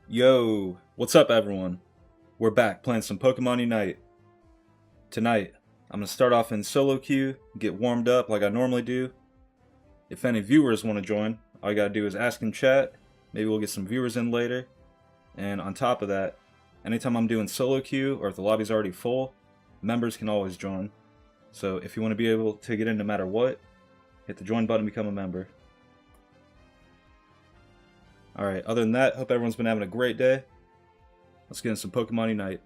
Yo, what's up everyone? We're back playing some Pokemon Unite. Tonight, I'm going to start off in solo queue, get warmed up like I normally do. If any viewers want to join, all you gotta do is ask in chat, maybe we'll get some viewers in later. And on top of that, anytime I'm doing solo queue or if the lobby's already full, members can always join. So if you want to be able to get in no matter what, hit the join button and become a member. Alright, other than that, hope everyone's been having a great day. Let's get in some Pokemon Unite.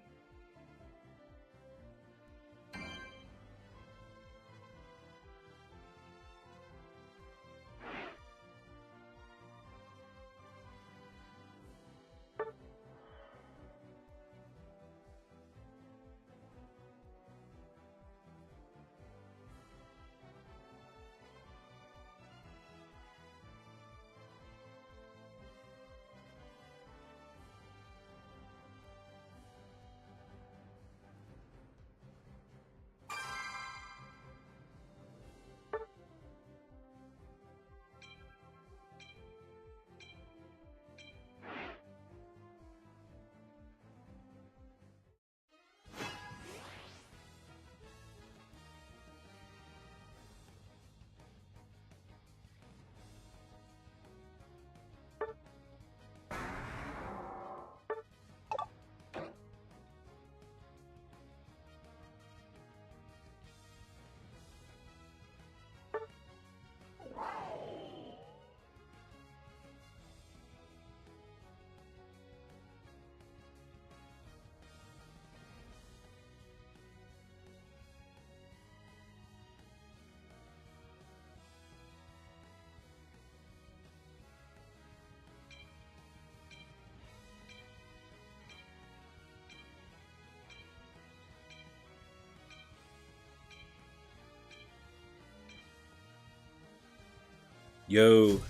Yo,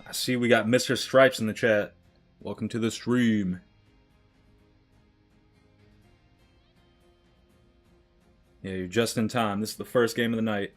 I see we got Mr. Stripes in the chat. Welcome to the stream. Yeah, you're just in time. This is the first game of the night.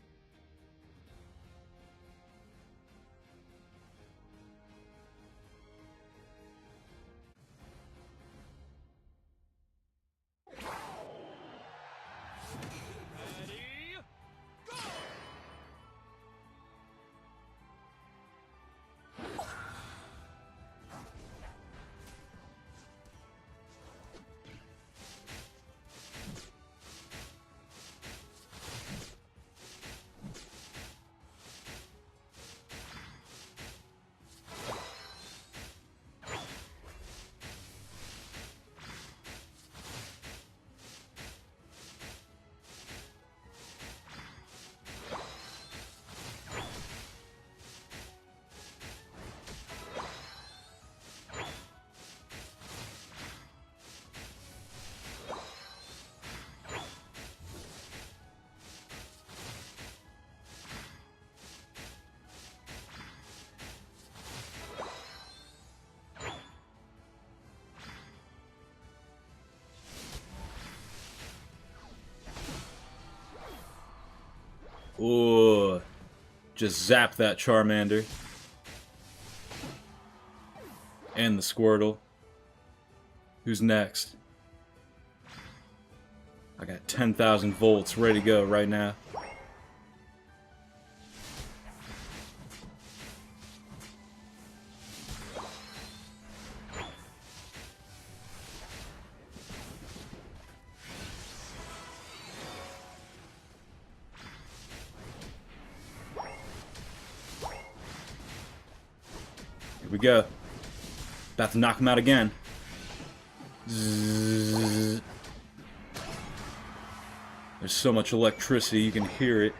Ooh, just zap that Charmander. And the Squirtle. Who's next? I got 10,000 volts ready to go right now. Here we go. About to knock him out again. Zzz. There's so much electricity, you can hear it.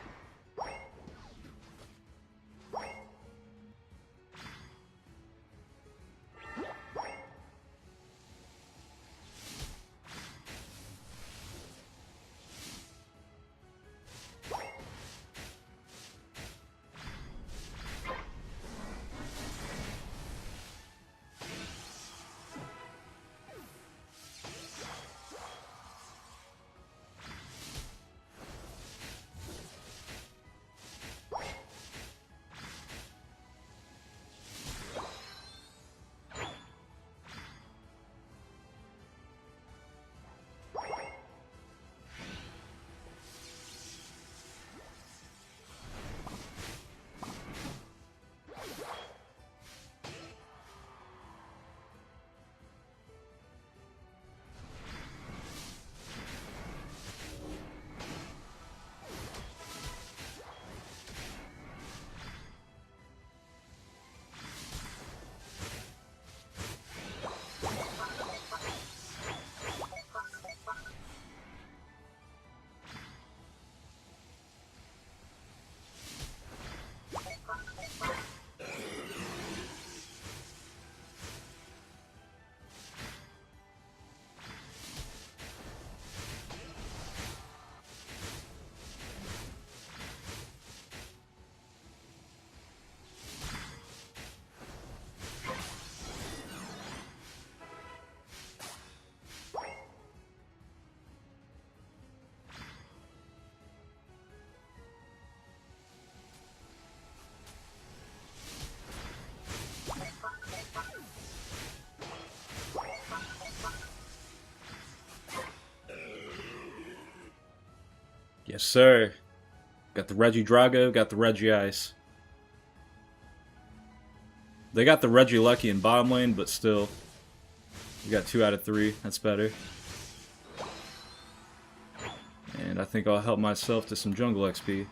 Yes, sir. Got the Reggie Drago, got the Reggie Ice. They got the Reggie Lucky in bottom lane, but still. We got 2 out of 3. That's better. And I think I'll help myself to some jungle XP.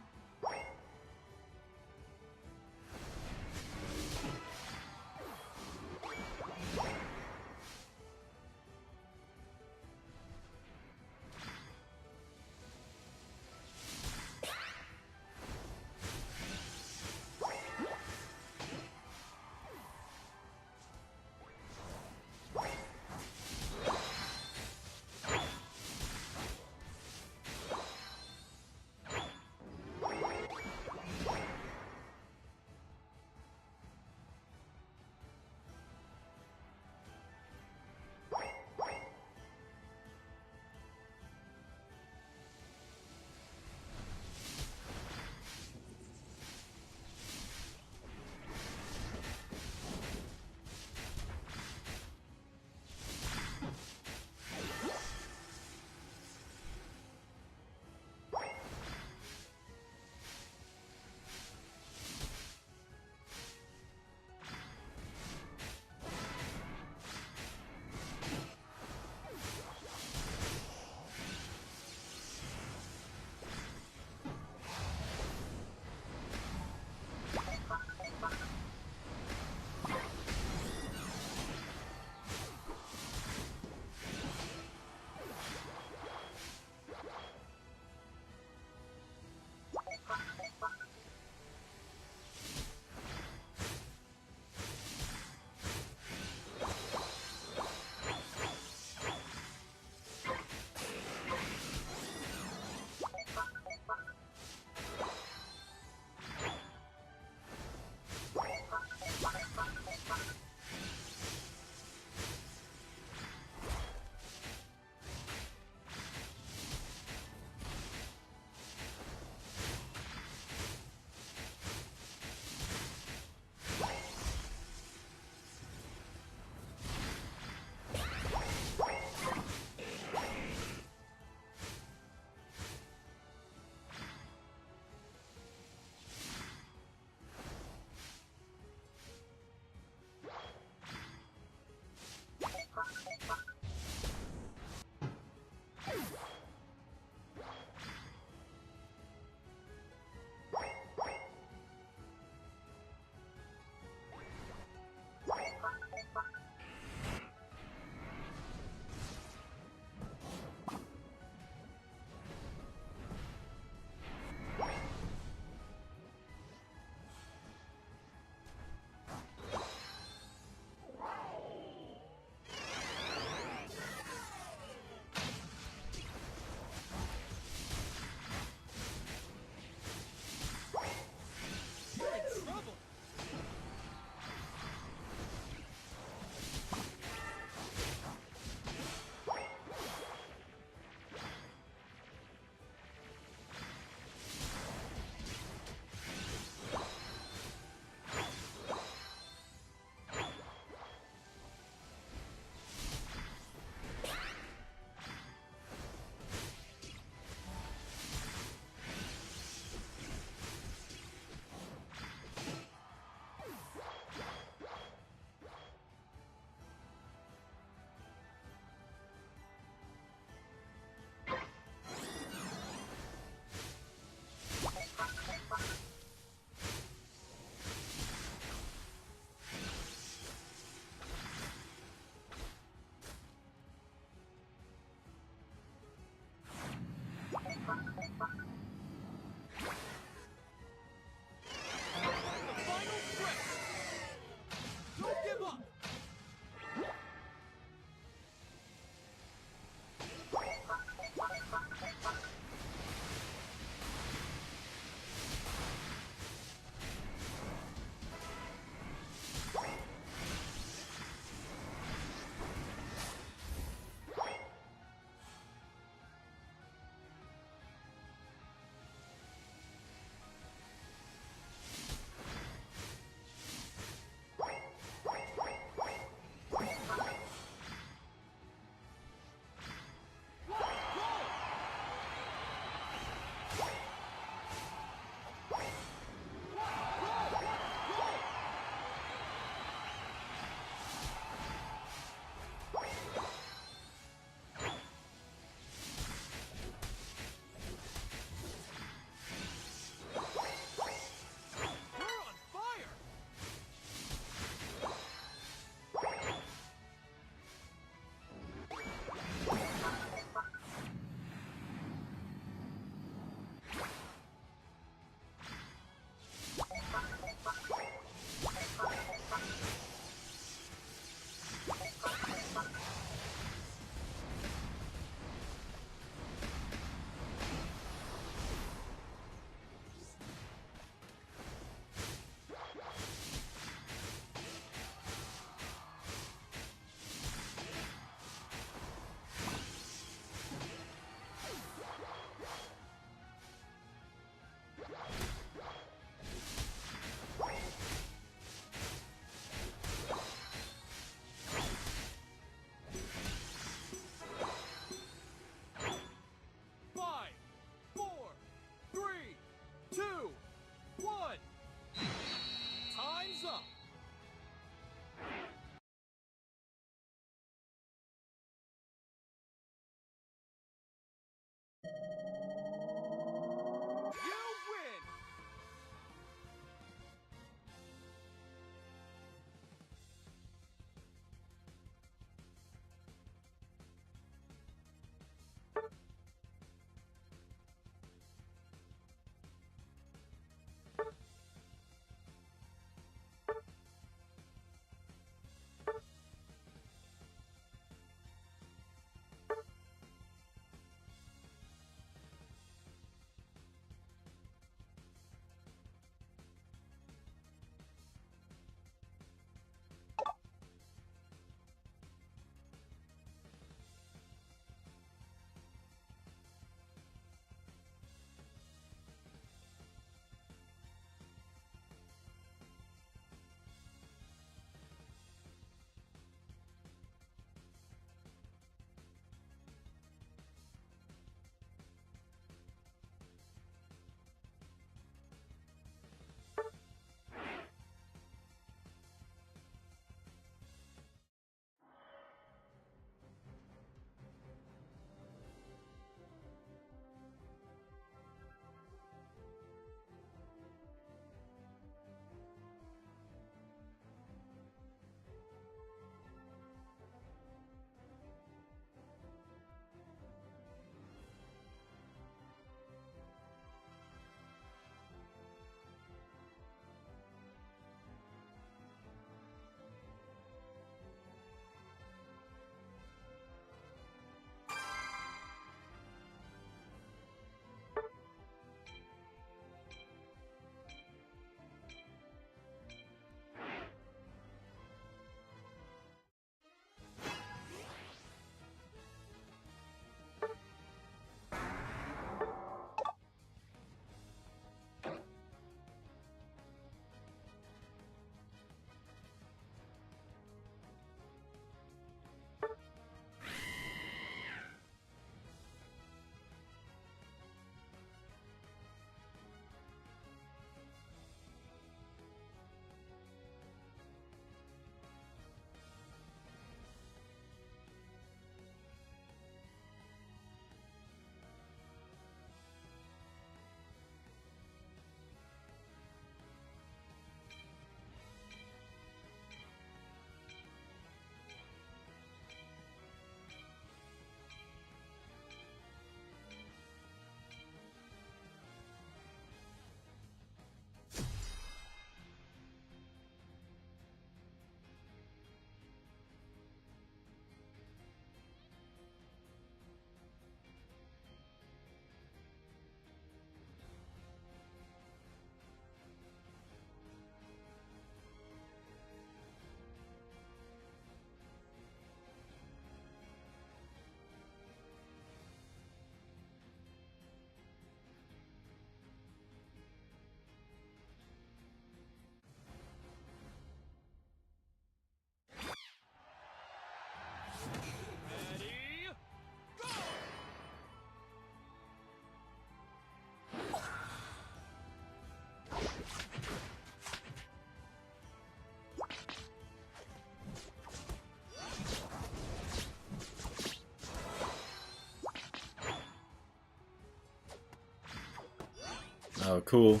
Oh, cool.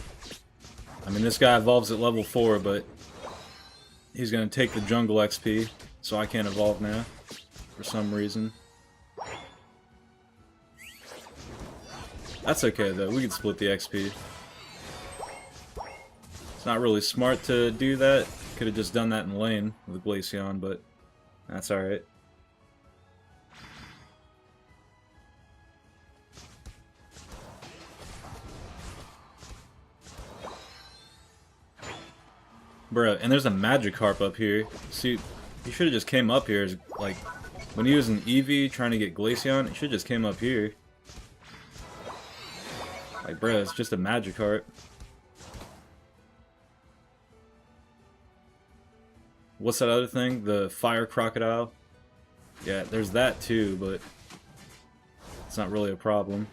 I mean, this guy evolves at level 4, but he's gonna take the jungle XP, so I can't evolve now, for some reason. That's okay, though. We can split the XP. It's not really smart to do that. Could have just done that in lane with Glaceon, but that's alright. Bruh, and there's a Magikarp up here. See, he should have just came up here. Like, when he was in Eevee trying to get Glaceon, he should have just came up here. Like, bruh, it's just a Magikarp. What's that other thing? The Fire Crocodile? Yeah, there's that too, but it's not really a problem.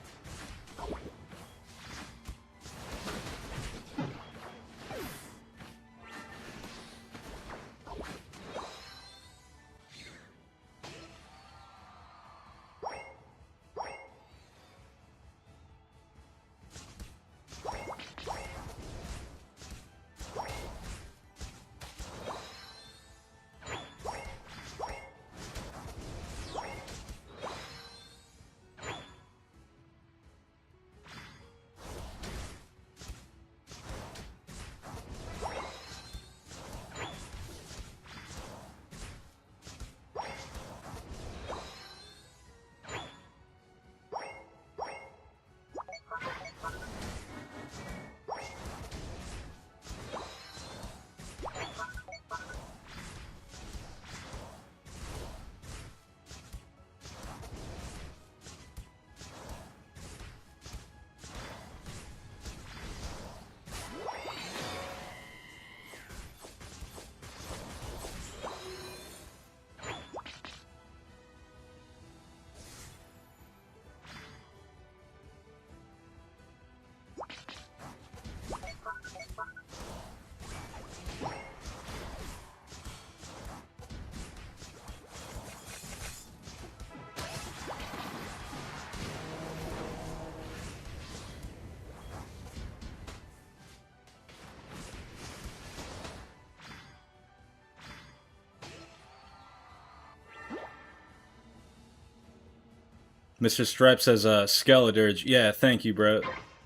Mr. Stripe says, Skeledirge. Yeah, thank you, bro.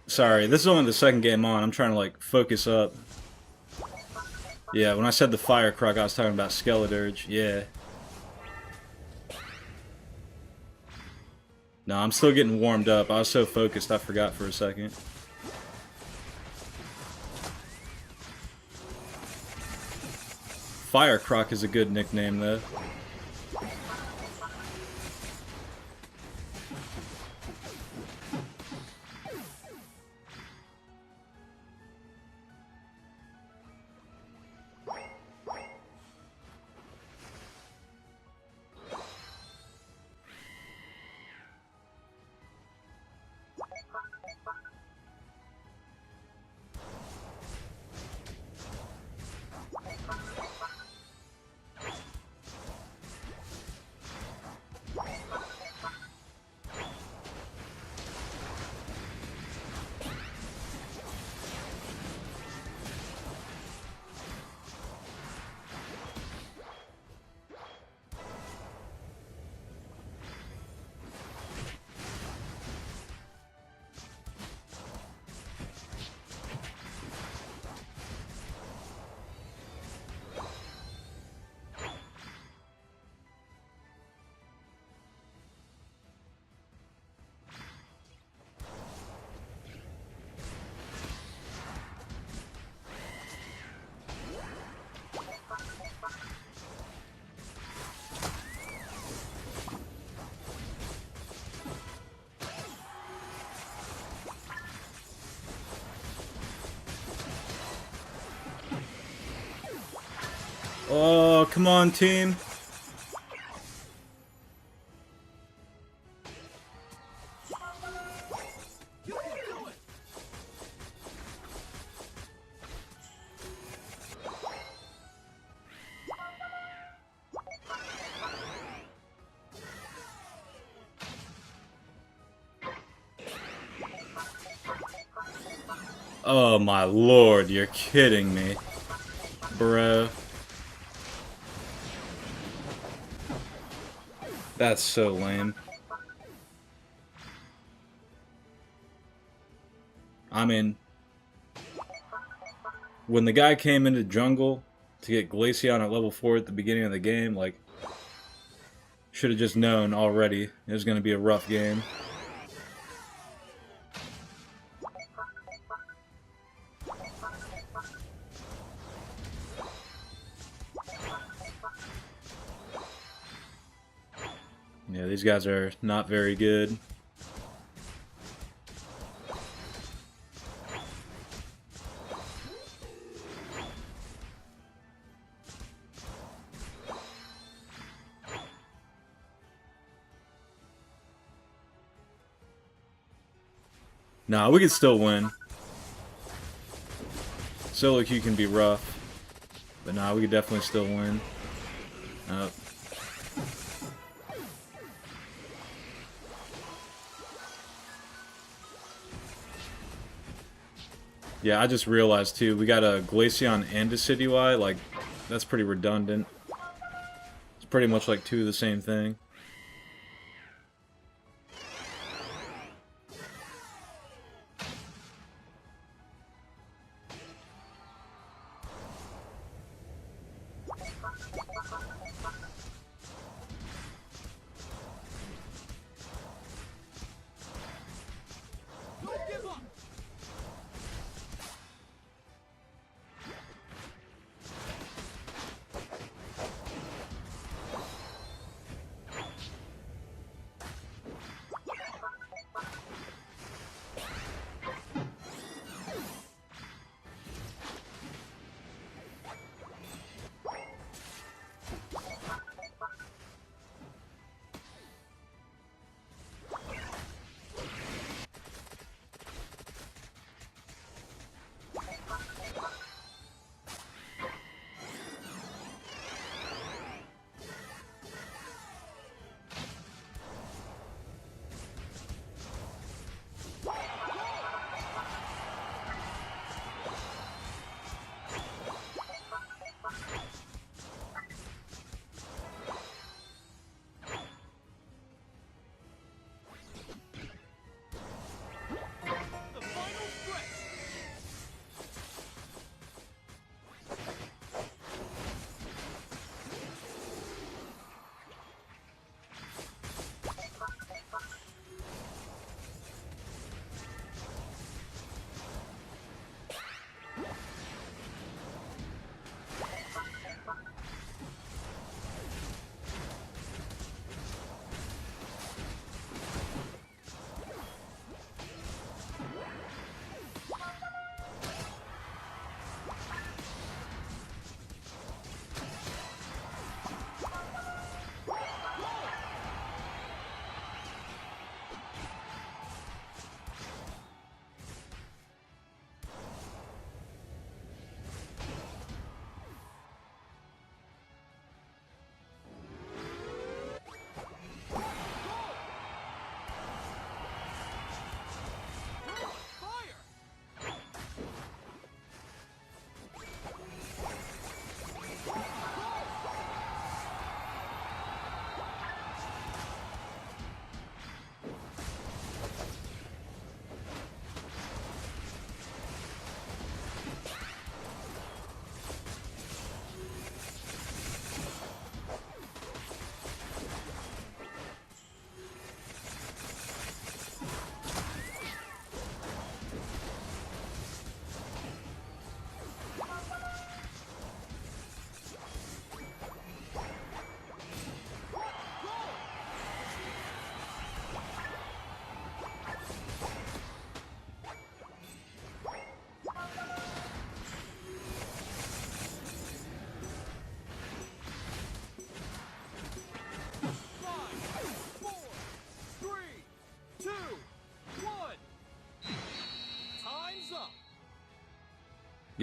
Sorry, this is only the second game on. I'm trying to, like, focus up. Yeah, when I said the Fire Croc, I was talking about Skeledirge. Yeah. No, I'm still getting warmed up. I was so focused, I forgot for a second. Fire Croc is a good nickname, though. Oh, come on, team. Oh my lord, you're kidding me. Bro. That's so lame. I mean, when the guy came into jungle to get Glaceon at level 4 at the beginning of the game, like, should have just known already it was going to be a rough game. Yeah, these guys are not very good. Nah, we can still win. Solo queue can be rough, but nah, we could definitely still win. Yeah, I just realized too, we got a Glaceon and a Decidueye, like, that's pretty redundant. It's pretty much like two of the same thing.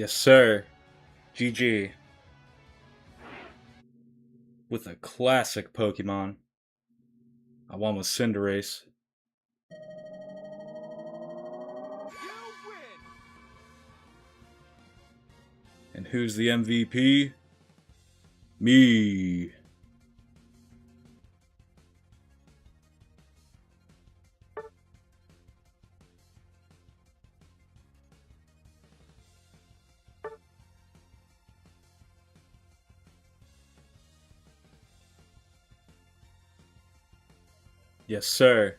Yes, sir. GG. With a classic Pokemon. I won with Cinderace. And who's the MVP? Me. Yes, sir.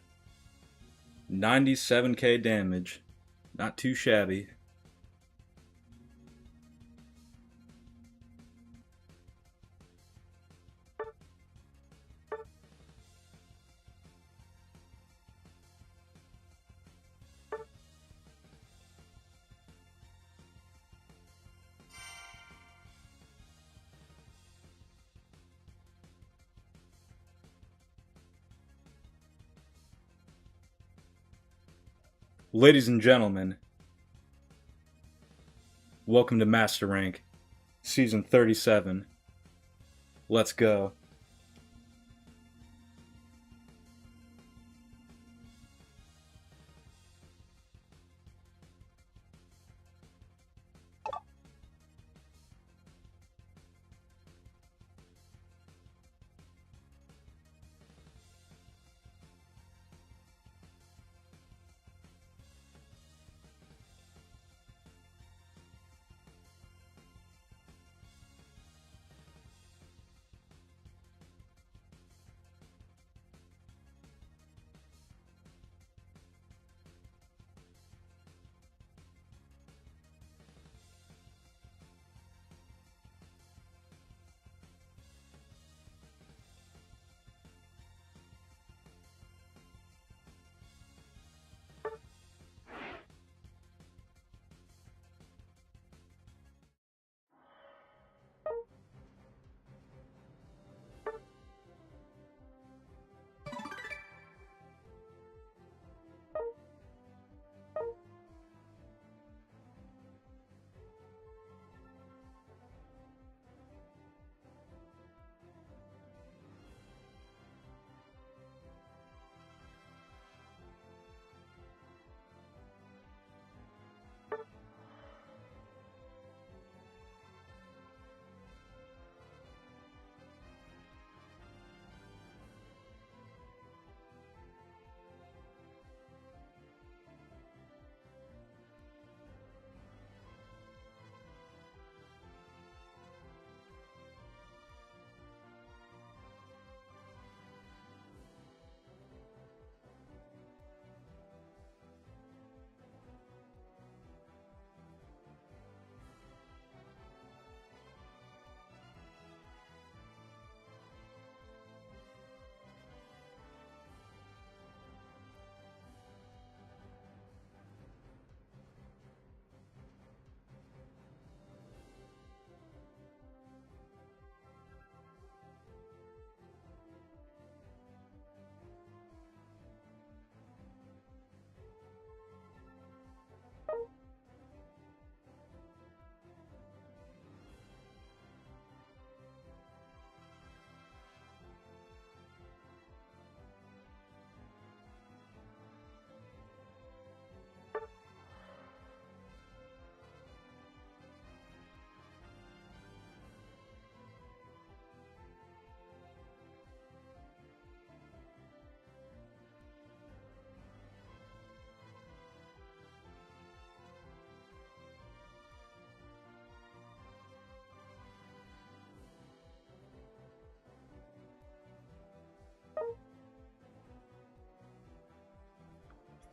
97k damage. Not too shabby. Ladies and gentlemen, welcome to Master Rank, Season 37. Let's go.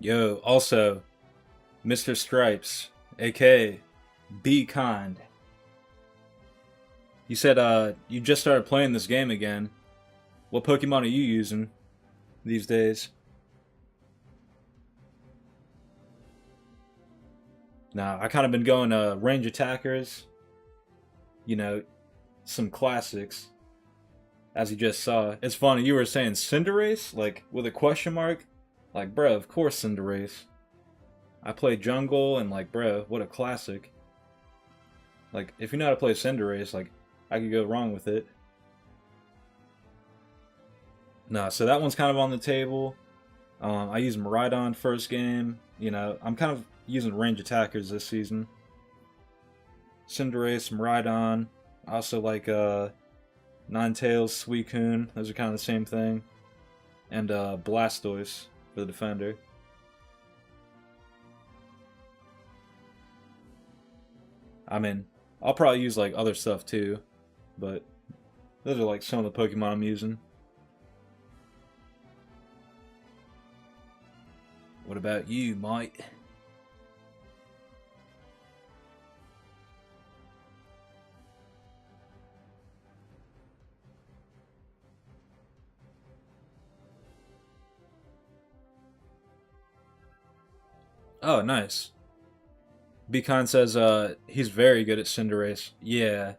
Yo, also, Mr. Stripes, aka Be Kind. You said you just started playing this game again. What Pokemon are you using these days? Nah, I kind of been going range attackers. You know, some classics, as you just saw. It's funny, you were saying Cinderace, like, with a question mark? Like, bro, of course Cinderace. I play jungle, and like, bro, what a classic. Like, if you know how to play Cinderace, like, I could go wrong with it. Nah, so that one's kind of on the table. I used Miraidon first game. You know, I'm kind of using range attackers this season. Cinderace, Miraidon. I also like Ninetales, Suicune. Those are kind of the same thing. And Blastoise for the defender. I mean, I'll probably use like other stuff too, but those are like some of the Pokemon I'm using. What about you, mate? Oh, nice. Beacon says he's very good at Cinderace. Yeah.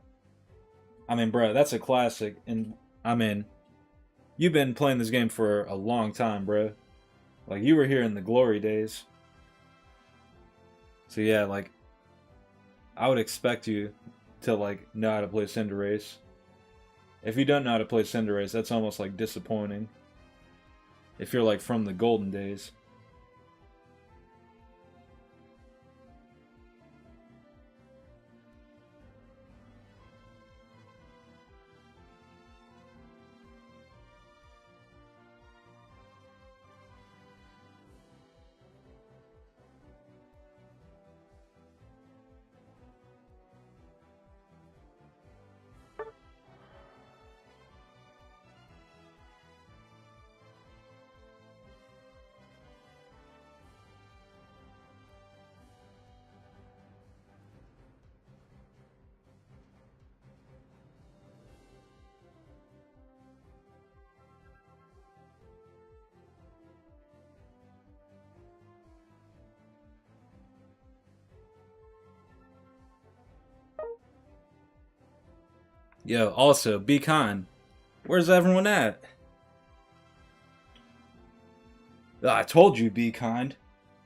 I mean, bro, that's a classic. And I mean, you've been playing this game for a long time, bro. Like, you were here in the glory days. So yeah, like, I would expect you to, like, know how to play Cinderace. If you don't know how to play Cinderace, that's almost, like, disappointing. If you're, like, from the golden days. Yo, also, be kind. Where's everyone at? I told you, be kind.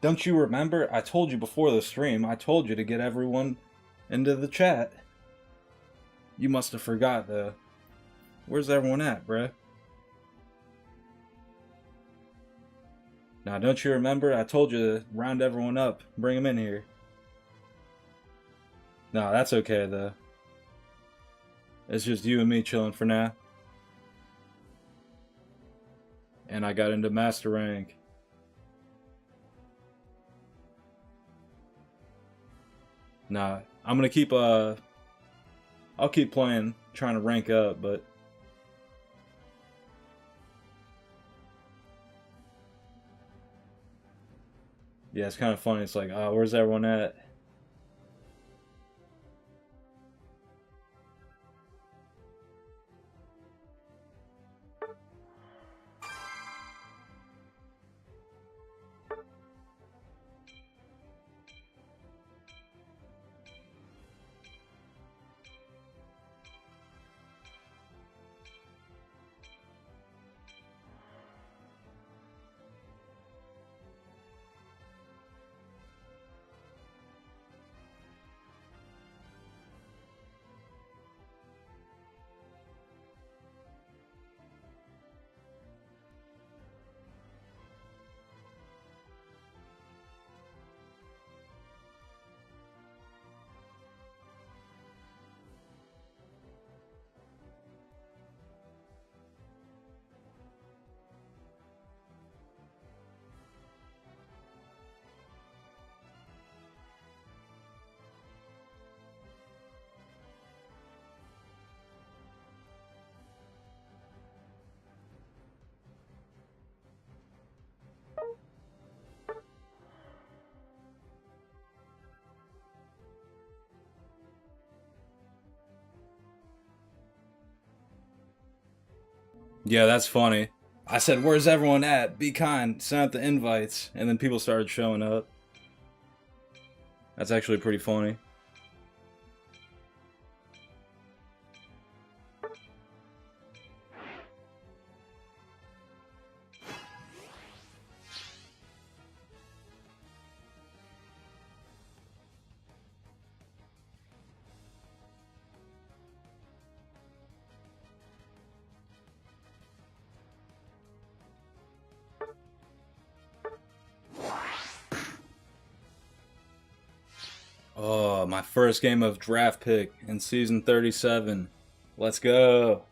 Don't you remember? I told you before the stream. I told you to get everyone into the chat. You must have forgot, though. Where's everyone at, bruh? Now, don't you remember? I told you to round everyone up. Bring them in here. No, that's okay, though. It's just you and me chilling for now. And I got into Master Rank. Nah, I'm gonna keep, I'll keep playing, trying to rank up, but... Yeah, it's kind of funny. It's like, oh, where's everyone at? Yeah, that's funny. I said, where's everyone at? Be kind. Send out the invites. And then people started showing up. That's actually pretty funny. Oh, my first game of draft pick in season 37. Let's go.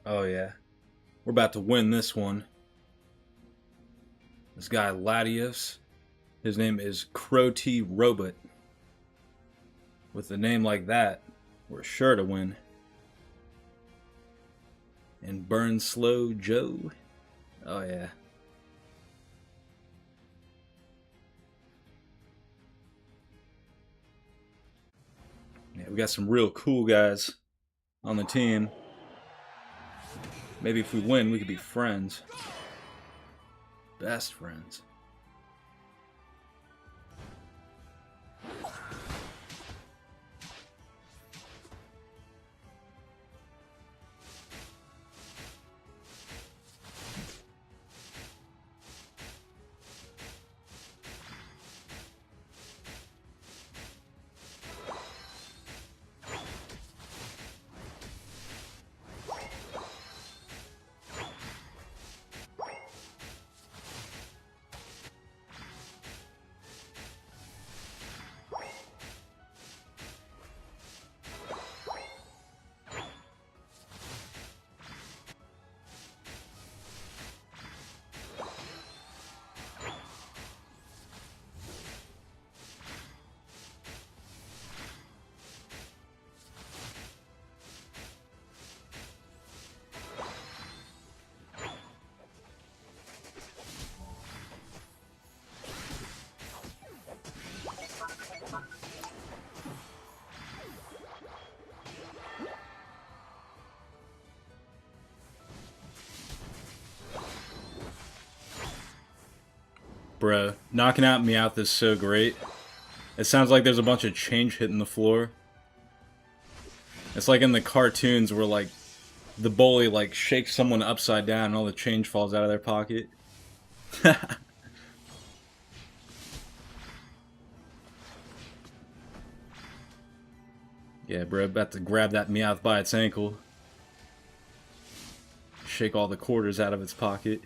Oh yeah. We're about to win this one. This guy Latios. His name is Crow T Robot. With a name like that, we're sure to win. And Burn Slow Joe. Oh yeah. Yeah, we got some real cool guys on the team. Maybe if we win, we could be friends. Best friends. Bruh, knocking out Meowth is so great. It sounds like there's a bunch of change hitting the floor. It's like in the cartoons where, like, the bully, like, shakes someone upside down and all the change falls out of their pocket. Yeah, bro, about to grab that Meowth by its ankle. Shake all the quarters out of its pocket.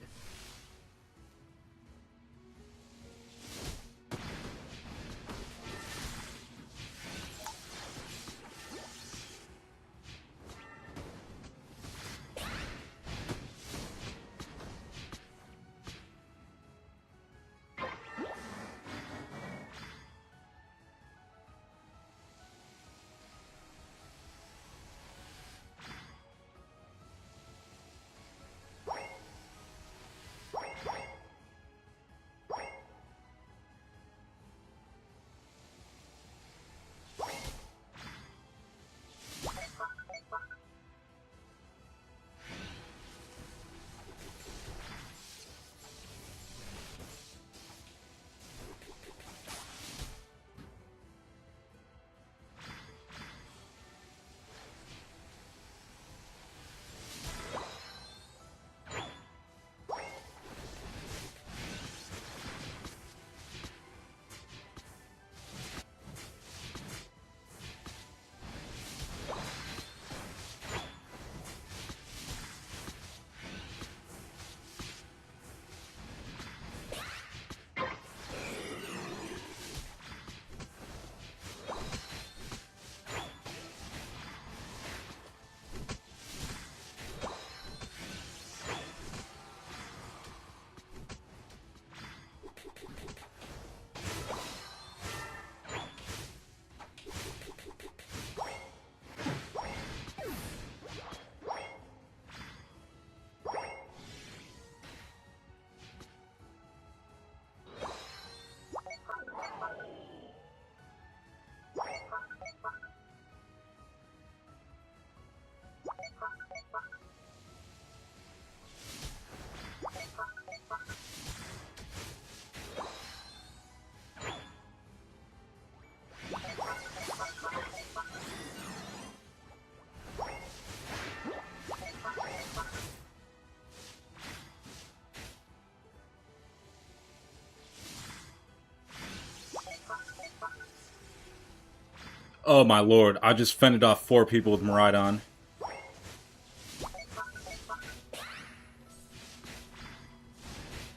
Oh my lord, I just fended off 4 people with Miraidon.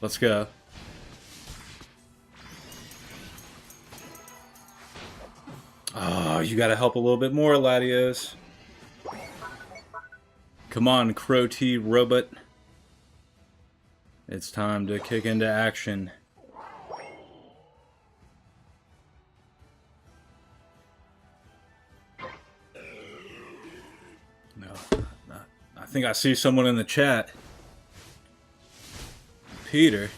Let's go. Oh, you gotta help a little bit more, Latios. Come on, Crow T Robot. It's time to kick into action. No, I think I see someone in the chat. Peter,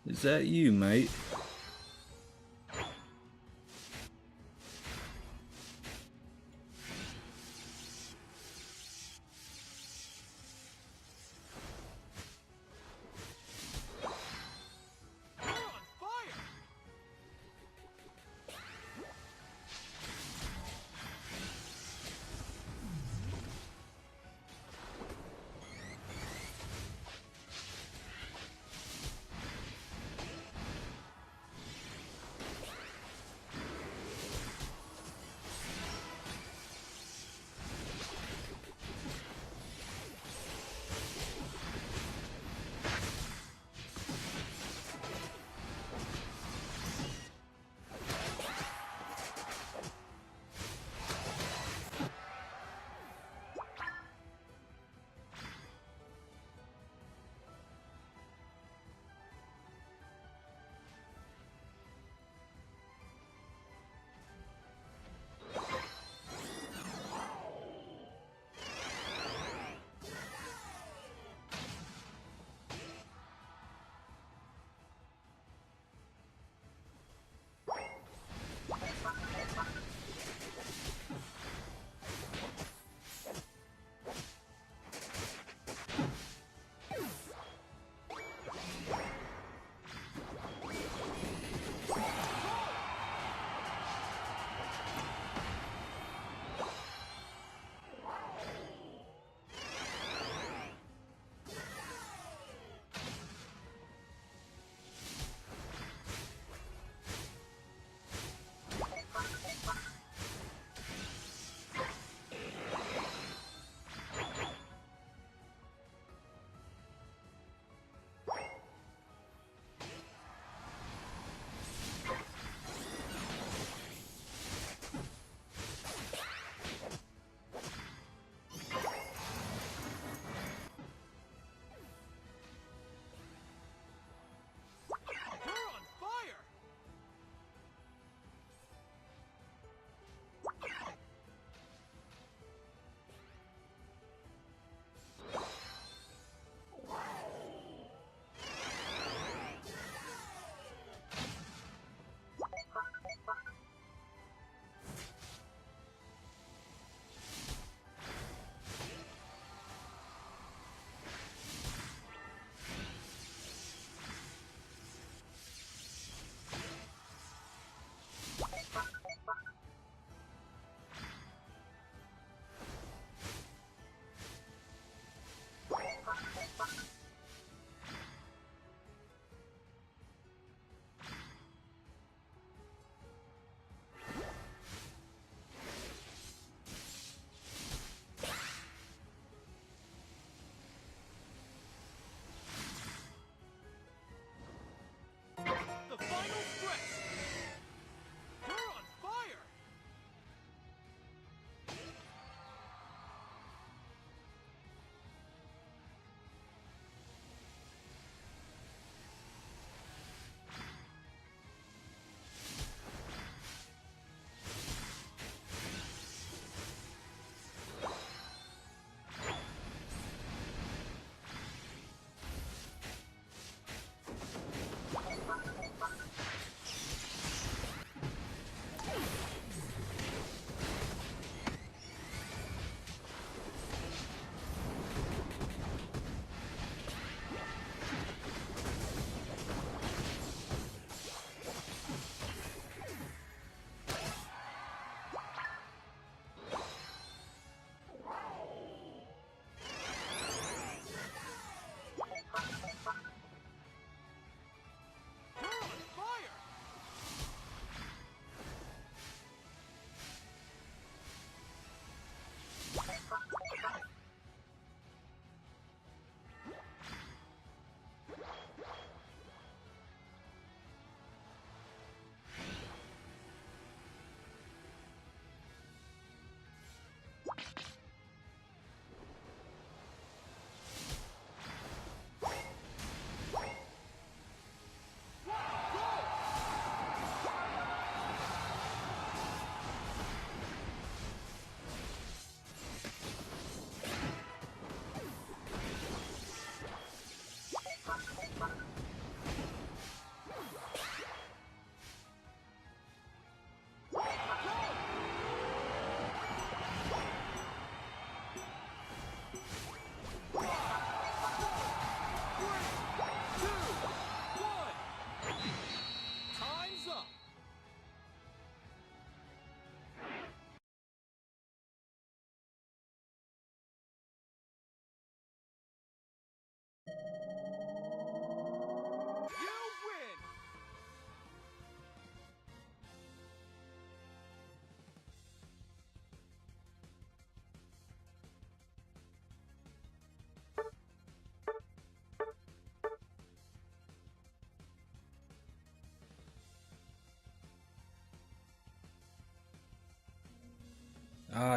is that you, mate?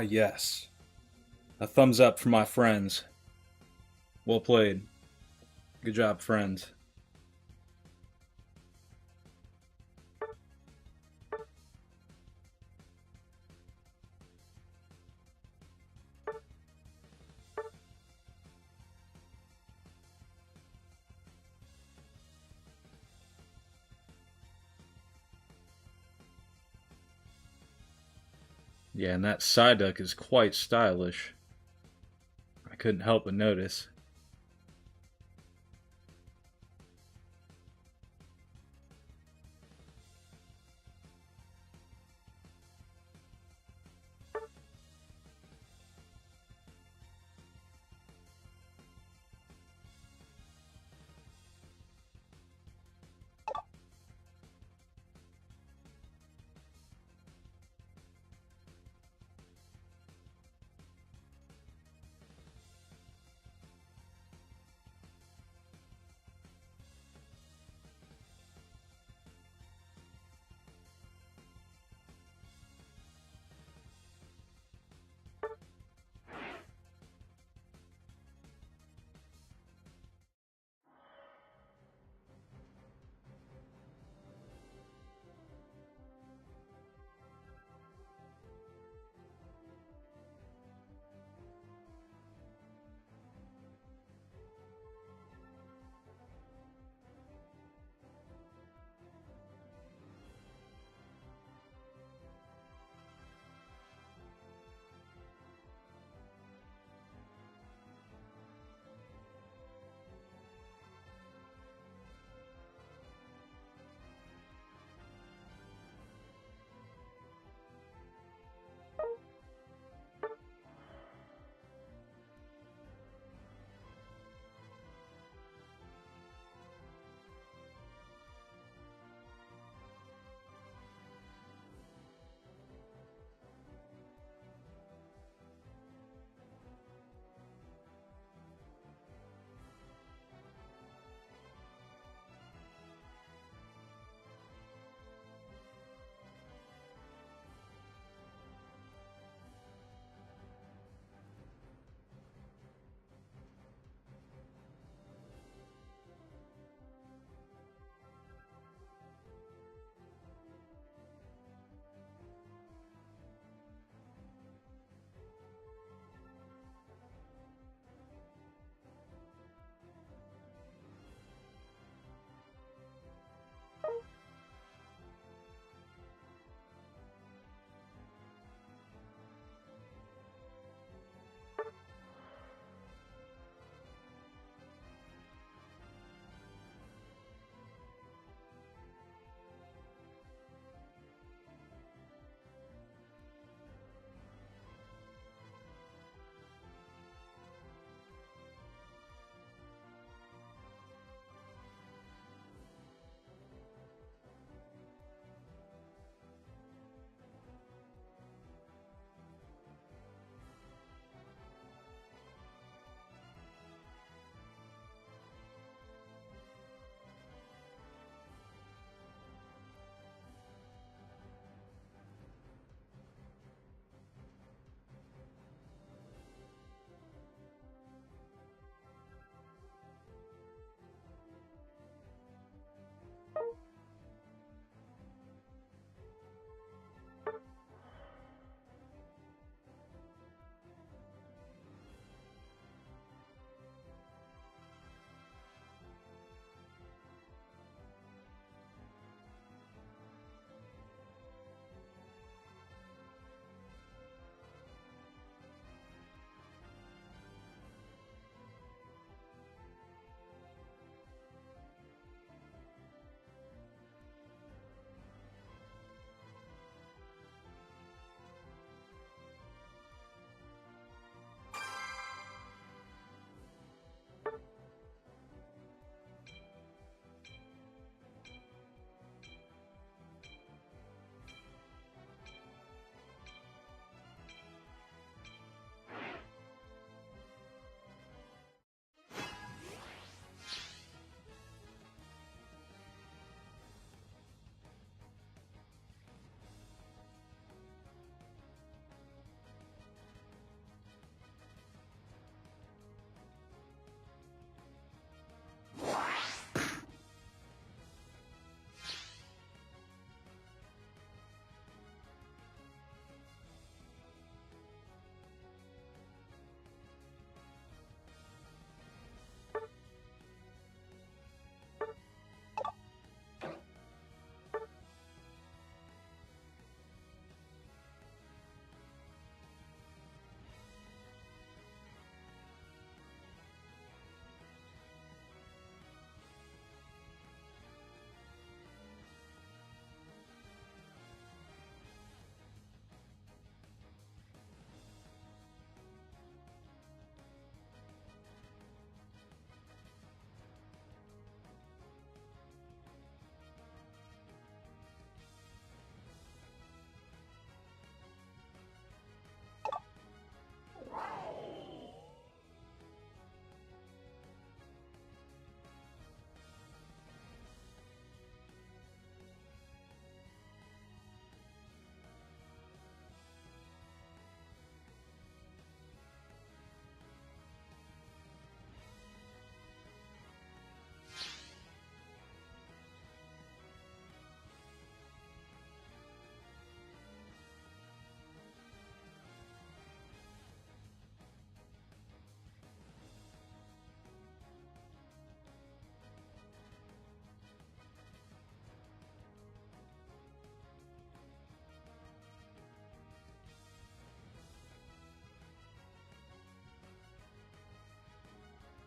Ah, yes. A thumbs up for my friends. Well played. Good job, friends. Yeah, and that Psyduck is quite stylish. I couldn't help but notice.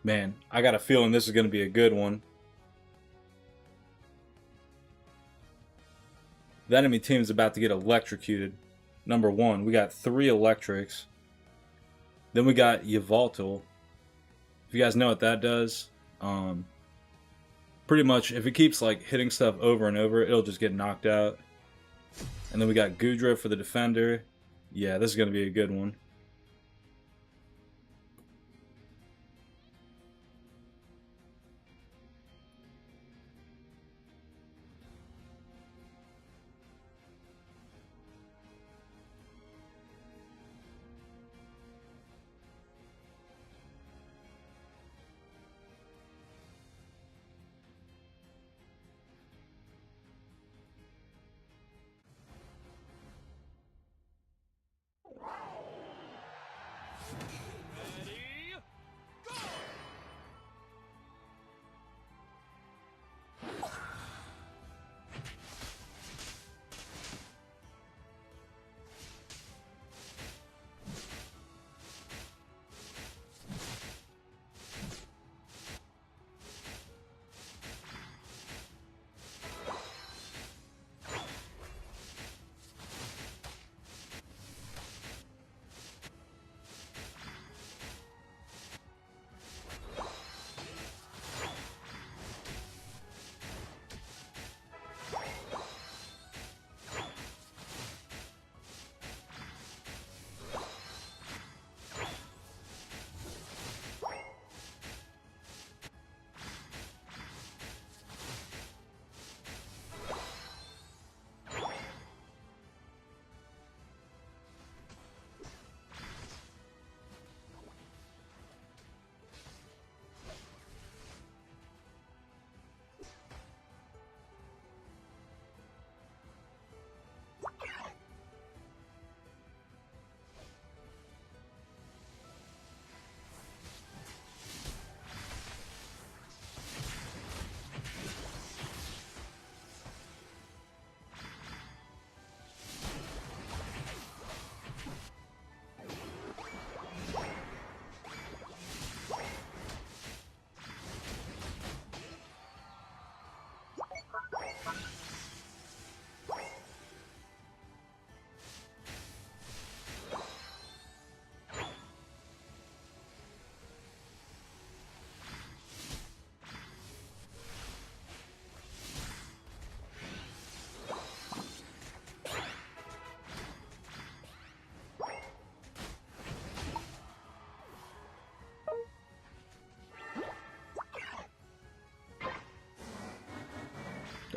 Man, I got a feeling this is going to be a good one. The enemy team is about to get electrocuted. Number one, we got 3 electrics. Then we got Yveltal. If you guys know what that does, pretty much if it keeps like hitting stuff over and over, it'll just get knocked out. And then we got Gudra for the defender. Yeah, this is going to be a good one.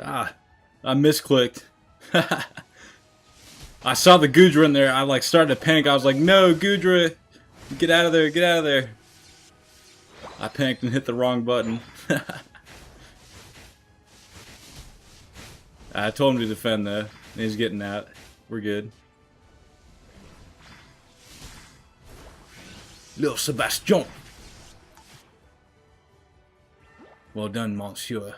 Ah, I misclicked. I saw the Gudra in there. I like started to panic. I was like, no, Gudra, get out of there, get out of there. I panicked and hit the wrong button. I told him to defend though. And he's getting out. We're good. Little Sebastian. Well done, monsieur.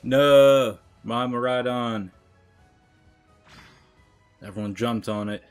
No! Mama right on. Everyone jumped on it.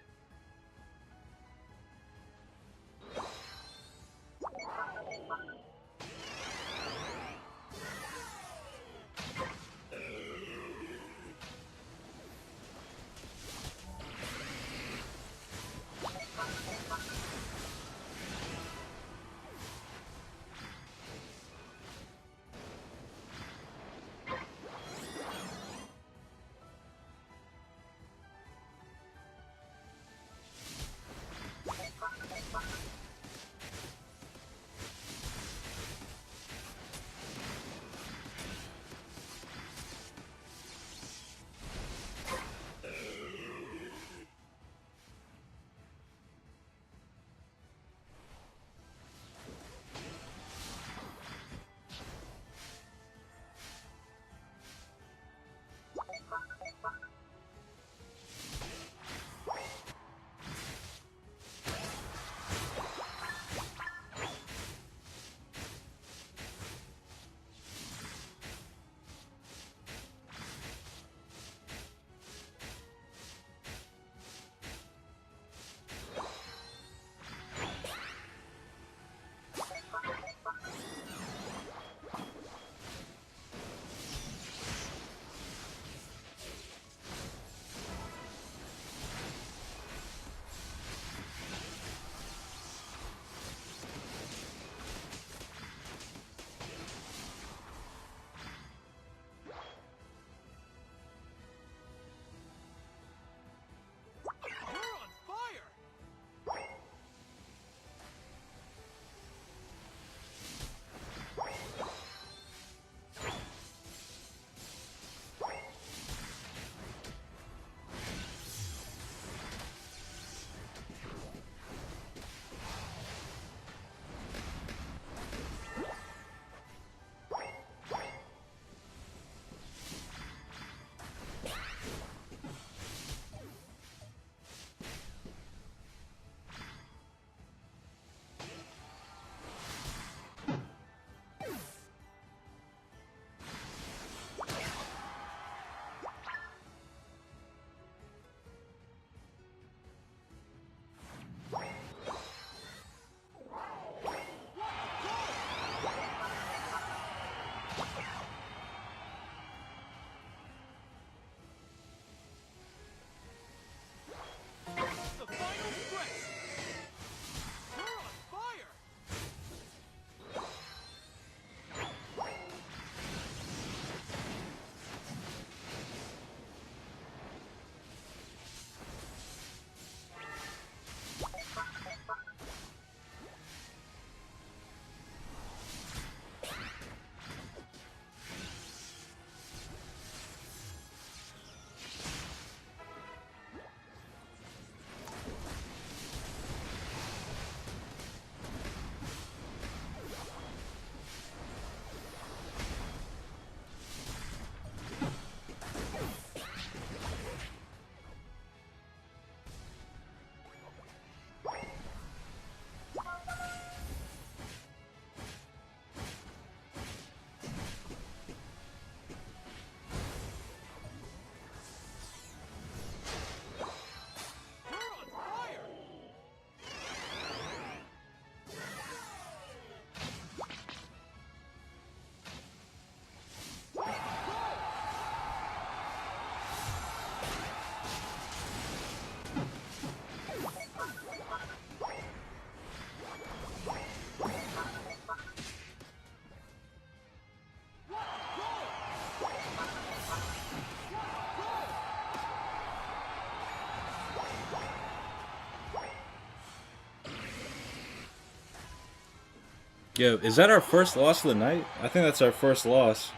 Yo, is that our first loss of the night? I think that's our first loss.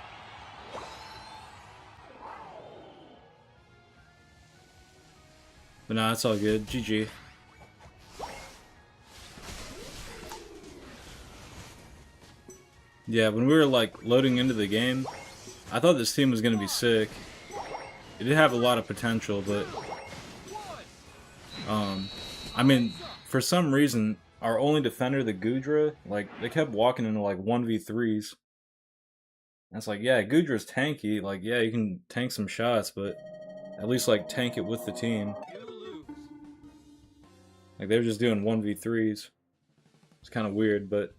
But nah, it's all good. GG. Yeah, when we were like loading into the game, I thought this team was gonna be sick. It did have a lot of potential, but I mean, for some reason, our only defender, the Gudra, like they kept walking into like 1v3s. And it's like, yeah, Gudra's tanky. Like, yeah, you can tank some shots, but at least like tank it with the team. Like they were just doing 1v3s. It's kind of weird, but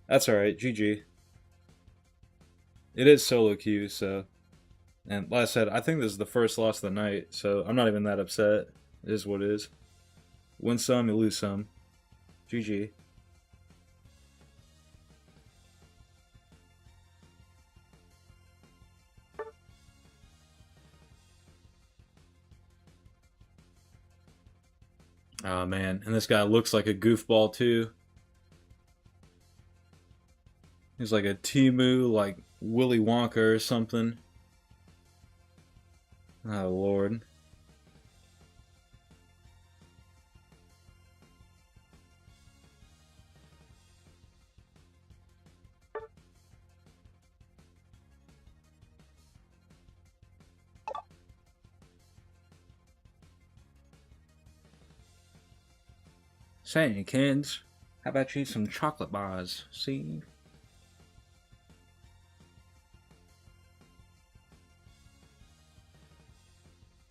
that's alright. GG. It is solo queue, so. And like I said, I think this is the first loss of the night, so I'm not even that upset. It is what it is. Win some, you lose some. GG. Oh man, and this guy looks like a goofball too. He's like a Timu, like Willy Wonka or something. Oh lord. Say, kids, how about you eat some chocolate bars? See?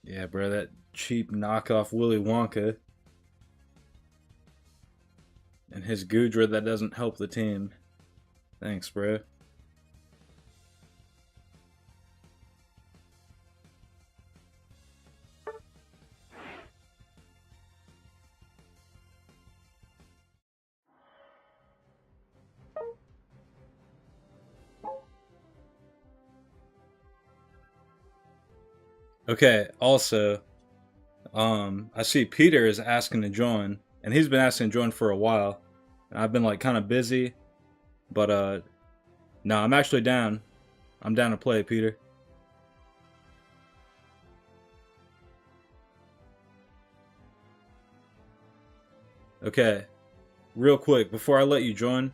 Yeah, bro, that cheap knockoff Willy Wonka. And his Gudra that doesn't help the team. Thanks, bro. Okay, also, I see Peter is asking to join, and he's been asking to join for a while. And I've been like kind of busy, but no, I'm actually down. I'm down to play, Peter. Okay, real quick before I let you join,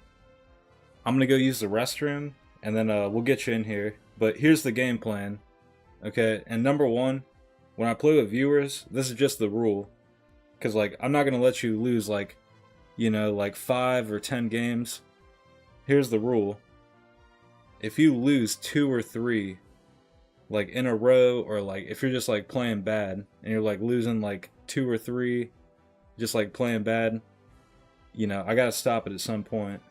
I'm gonna go use the restroom, and then we'll get you in here. But here's the game plan. Okay, and number one, when I play with viewers, this is just the rule. Because, like, I'm not going to let you lose, like, you know, like 5 or 10 games. Here's the rule. If you lose 2 or 3, like, in a row, or, like, if you're just, like, playing bad, and you're, like, losing, like, 2 or 3, just, like, playing bad, you know, I got to stop it at some point.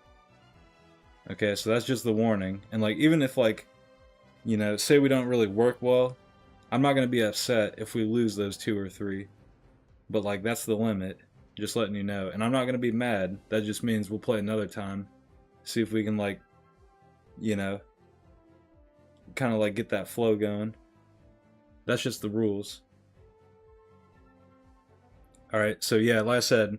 Okay, so that's just the warning. And, like, even if, like, you know, say we don't really work well, I'm not going to be upset if we lose those 2 or 3. But, like, that's the limit. Just letting you know. And I'm not going to be mad. That just means we'll play another time. See if we can, like, you know, kind of, like, get that flow going. That's just the rules. Alright, so yeah, like I said,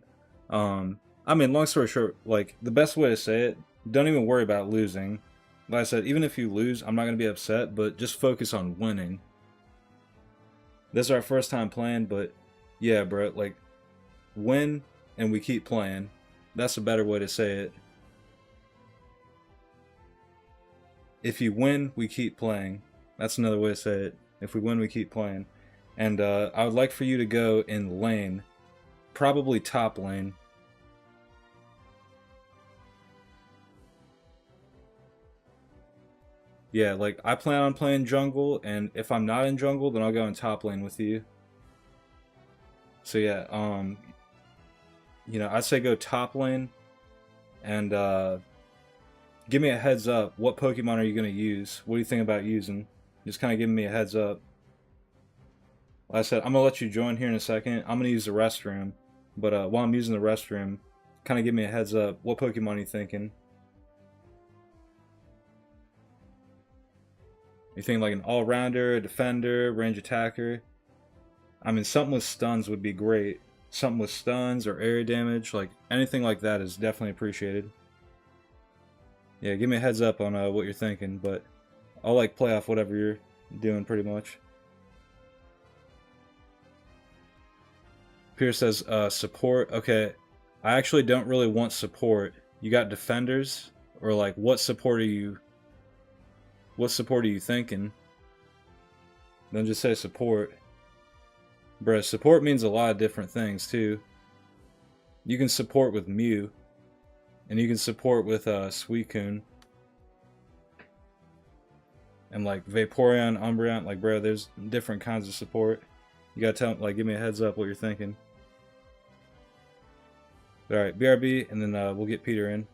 I mean, long story short, like, the best way to say it, don't even worry about losing. Like I said, even if you lose, I'm not going to be upset, but just focus on winning. This is our first time playing, but yeah, bro, like, win and we keep playing. That's a better way to say it. If you win, we keep playing. That's another way to say it. If we win, we keep playing. And I would like for you to go in lane. Probably top lane. Yeah, like, I plan on playing jungle, and if I'm not in jungle, then I'll go in top lane with you. So yeah, you know, I'd say go top lane, and give me a heads up. What Pokemon are you going to use? What do you think about using? Just kind of giving me a heads up. Like I said, I'm going to let you join here in a second. I'm going to use the restroom, but while I'm using the restroom, kind of give me a heads up. What Pokemon are you thinking? You think like an all-rounder, a defender, range attacker? I mean, something with stuns would be great. Something with stuns or area damage, like anything like that is definitely appreciated. Yeah, give me a heads up on what you're thinking, but I'll like play off whatever you're doing pretty much. Pierce says support. Okay, I actually don't really want support. You got defenders, or like what support are you? What support are you thinking? Then just say support. Bruh, support means a lot of different things too. You can support with Mew, and you can support with Suicune. and like Vaporeon, Umbreon. Like, bro, there's different kinds of support. You gotta tell, like, give me a heads up what you're thinking. All right, BRB, and then we'll get Peter in.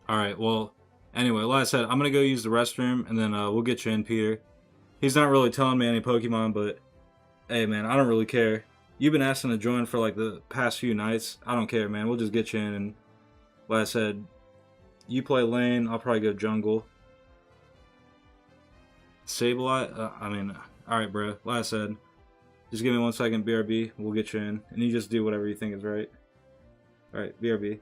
All right, well, anyway, like I said, I'm gonna go use the restroom, and then we'll get you in, Peter. He's not really telling me any Pokemon, but hey, man, I don't really care. You've been asking to join for like the past few nights. I don't care, man. We'll just get you in, and like I said, you play lane. I'll probably go jungle. Sableye. I mean, all right, bro. Like I said, just give me 1 second, BRB. We'll get you in, and you just do whatever you think is right. All right, BRB.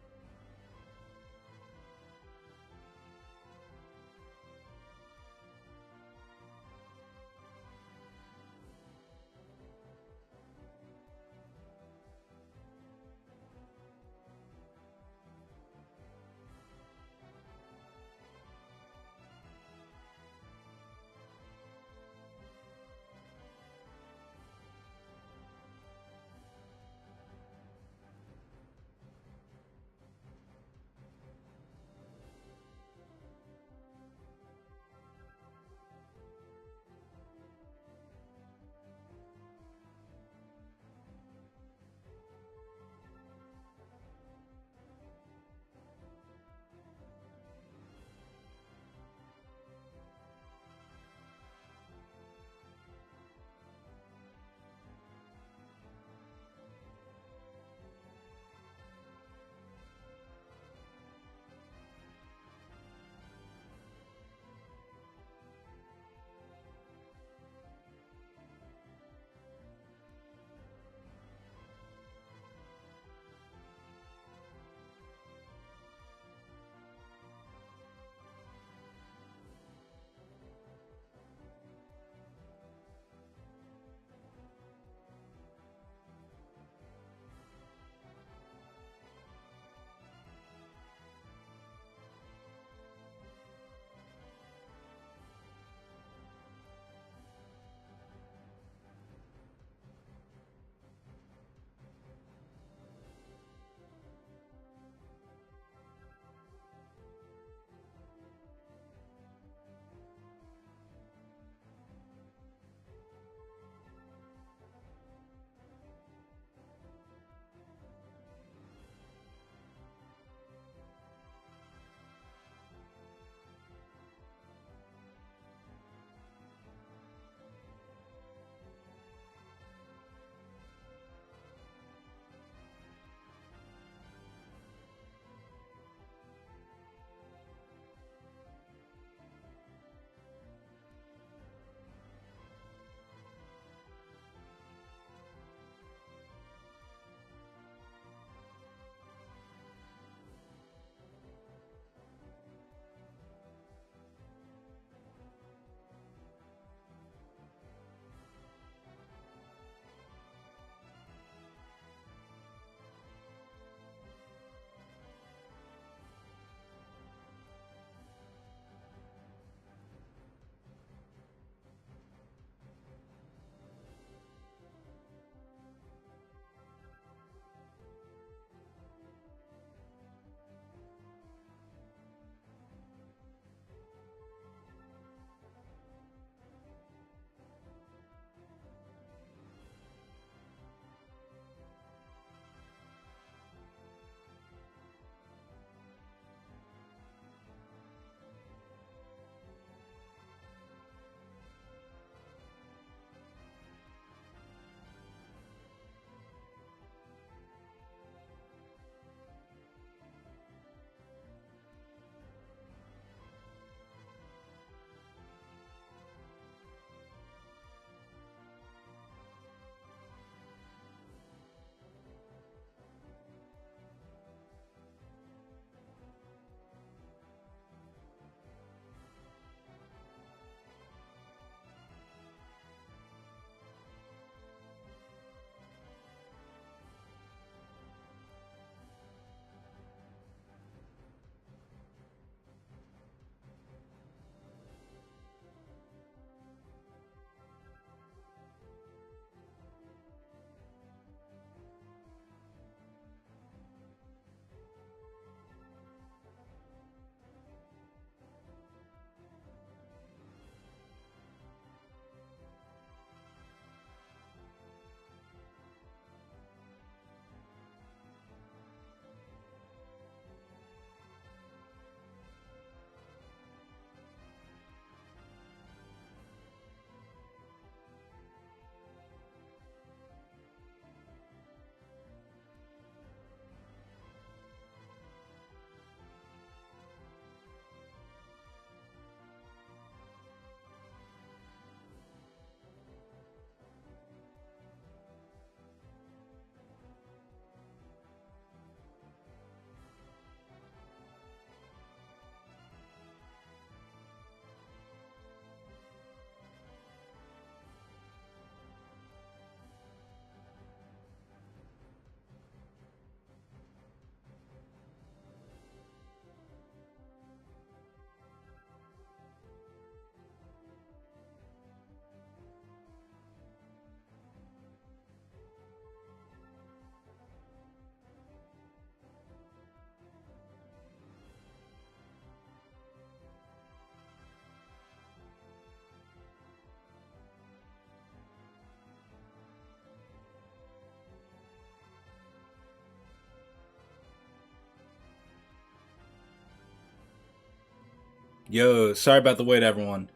Yo, sorry about the wait, everyone.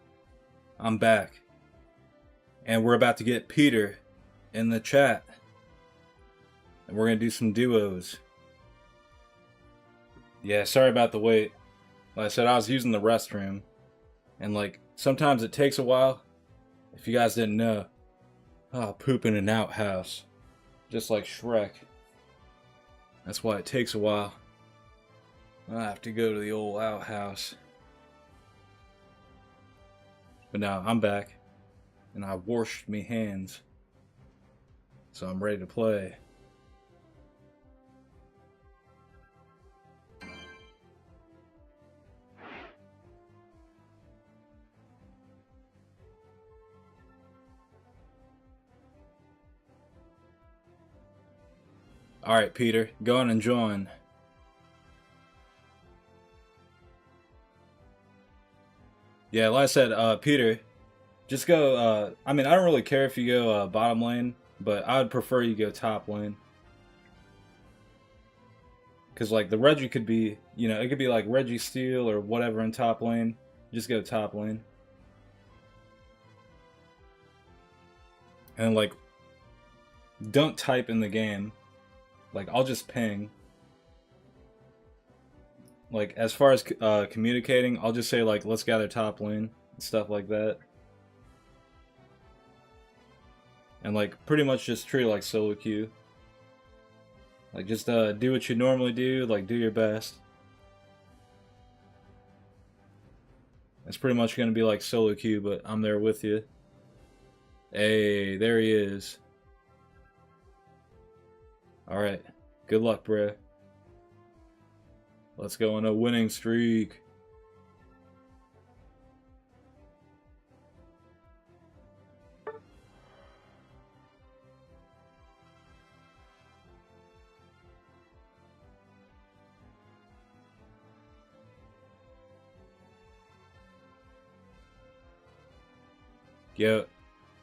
I'm back. And we're about to get Peter in the chat. And we're going to do some duos. Yeah, sorry about the wait. Like I said, I was using the restroom. And like, sometimes it takes a while. If you guys didn't know. Oh, poop in an outhouse. Just like Shrek. That's why it takes a while. I have to go to the old outhouse. But now I'm back. And I washed me hands. So I'm ready to play. Alright, Peter, go on and join. Yeah, like I said, Peter, just go, I mean, I don't really care if you go bottom lane, but I would prefer you go top lane. Because, like, the Reggie could be, you know, it could be like Reggie Steele or whatever in top lane. Just go top lane. And, like, don't type in the game. Like, I'll just ping. Like, as far as communicating, I'll just say, like, let's gather top lane. And stuff like that. And, like, pretty much just treat it like solo queue. Like, just do what you normally do. Like, do your best. It's pretty much going to be like solo queue, but I'm there with you. Hey, there he is. Alright. Good luck, bro. Let's go on a winning streak. Yo.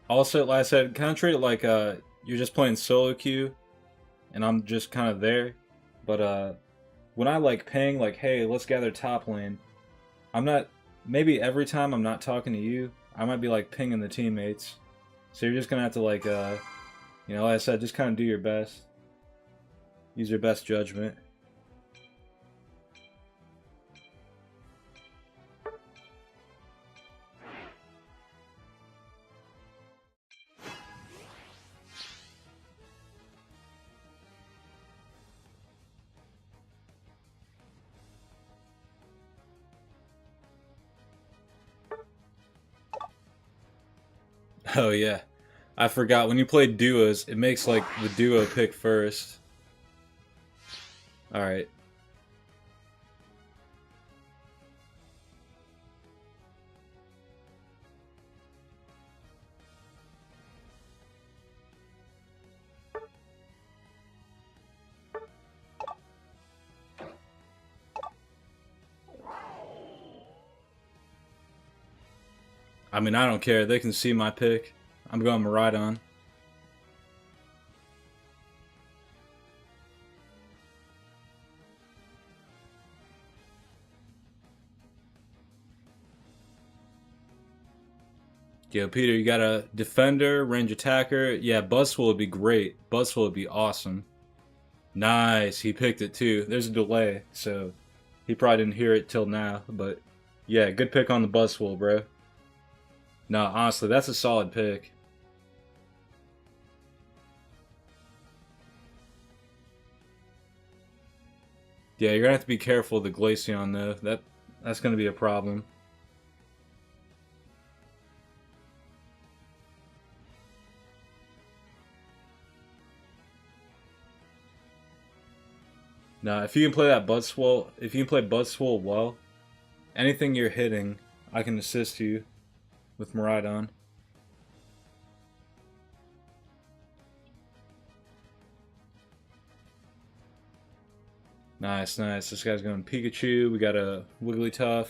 Also, like I said, kind of treat it like you're just playing solo queue, and I'm just kind of there. But when I like ping, like, hey, let's gather top lane, I'm not, maybe every time I'm not talking to you, I might be like pinging the teammates. So you're just gonna have to like, you know, like I said, just kind of do your best. Use your best judgment. Oh yeah, I forgot, when you play duos, it makes like the duo pick first. Alright. I mean, I don't care. They can see my pick. I'm going Maridon. Yo, Peter, you got a defender, range attacker. Yeah, Buzzful would be great. Buzzful would be awesome. Nice, he picked it too. There's a delay, so he probably didn't hear it till now. But yeah, good pick on the Buzzful, bro. No, honestly, that's a solid pick. Yeah, you're gonna have to be careful of the Glaceon though. That's gonna be a problem. Now, if you can play that Buzzswole, if you can play Buzzswole well, anything you're hitting, I can assist you with Maridon. Nice, nice. This guy's going Pikachu. We got a Wigglytuff.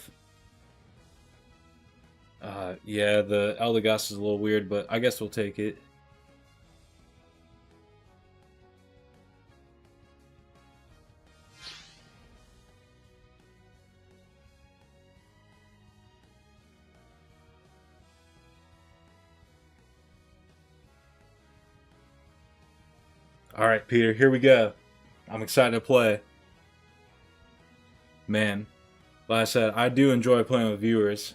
Yeah, the Eldegoss is a little weird, but I guess we'll take it. All right, Peter, here we go. I'm excited to play. Man, like I said, I do enjoy playing with viewers.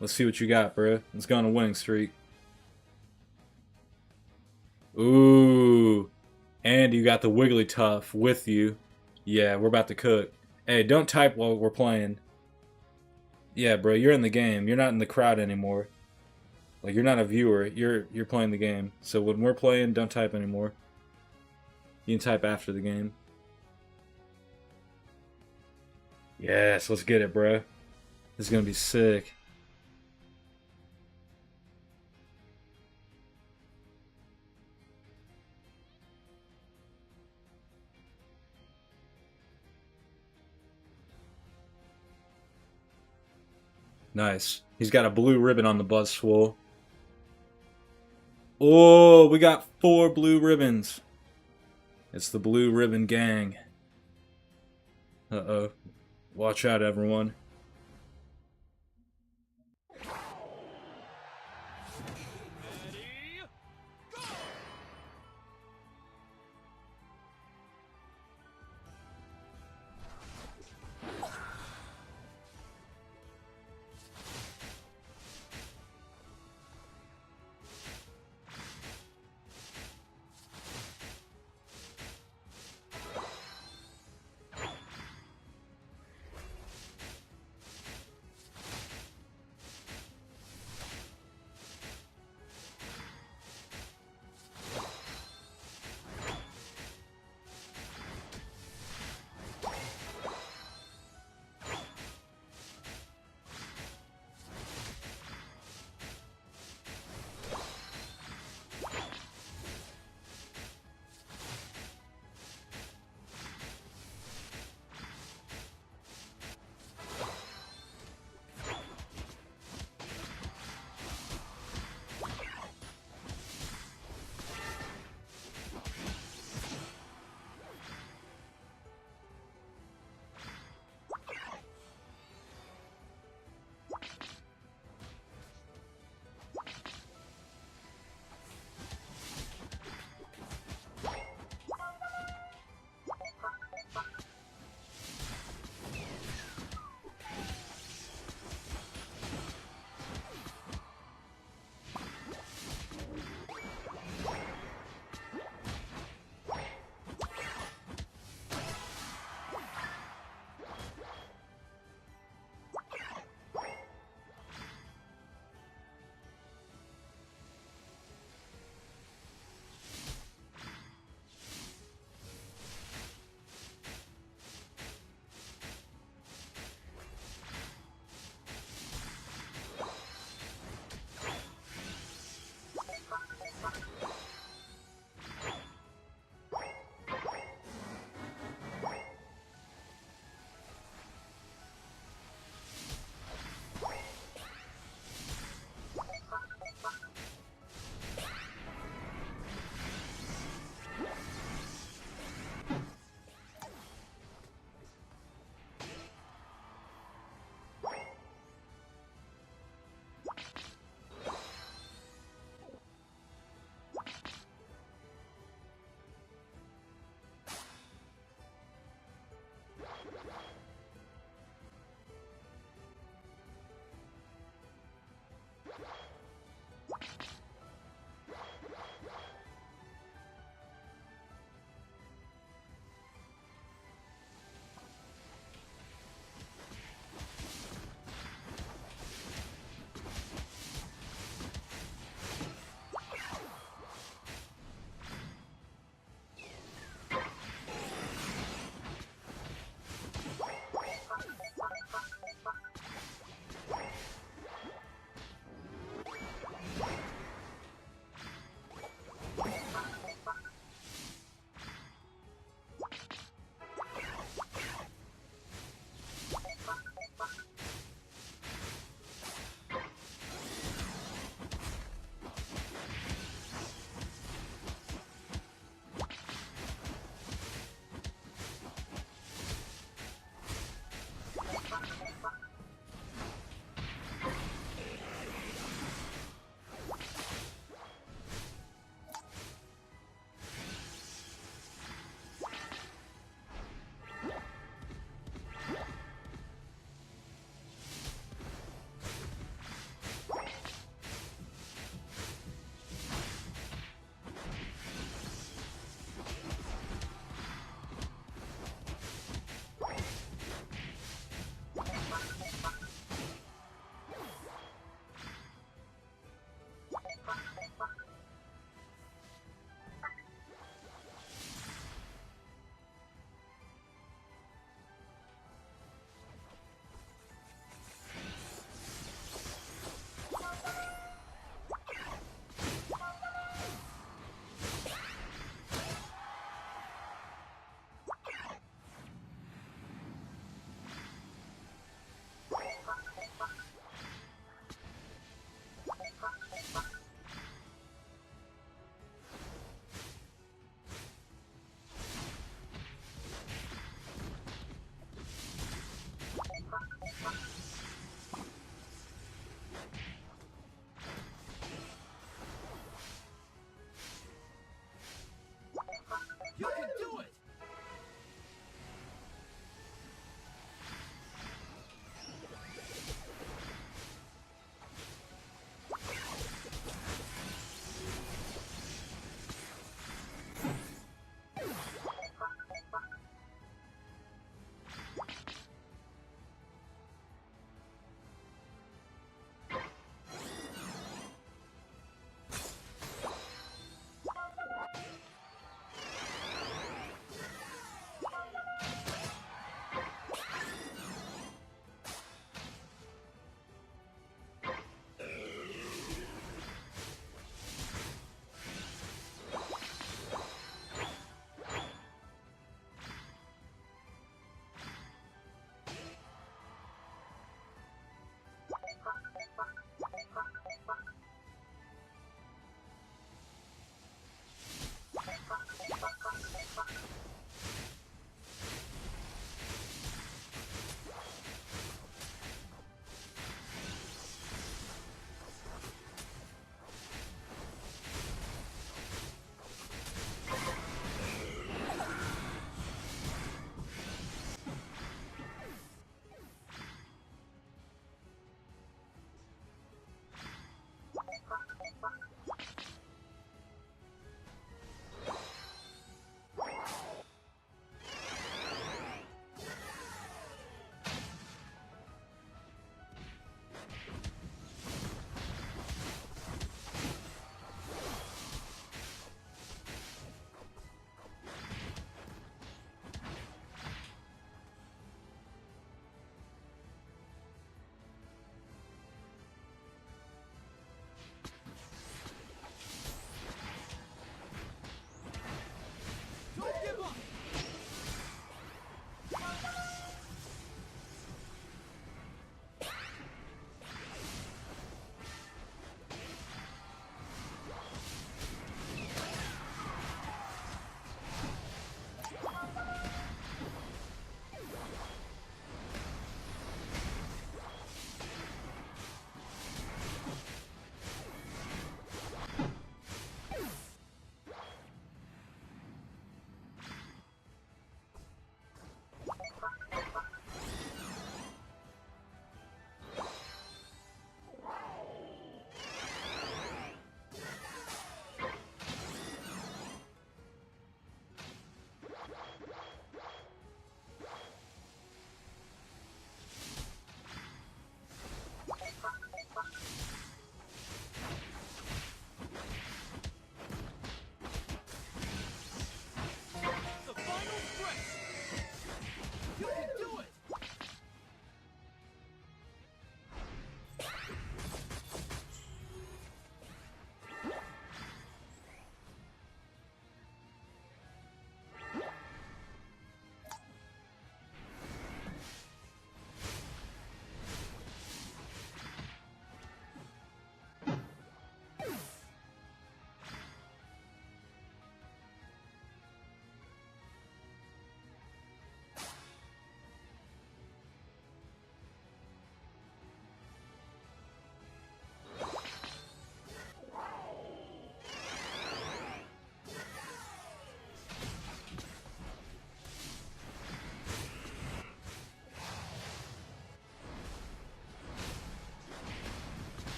Let's see what you got, bro. Let's go on a winning streak. Ooh. And you got the Wigglytuff with you. Yeah, we're about to cook. Hey, don't type while we're playing. Yeah, bro, you're in the game. You're not in the crowd anymore. Like, you're not a viewer. You're playing the game. So when we're playing, don't type anymore. You can type after the game. Yes, let's get it, bro. This is gonna be sick. Nice. He's got a blue ribbon on the Buzzswole. Oh, we got 4 blue ribbons. It's the blue ribbon gang. Uh-oh. Watch out, everyone.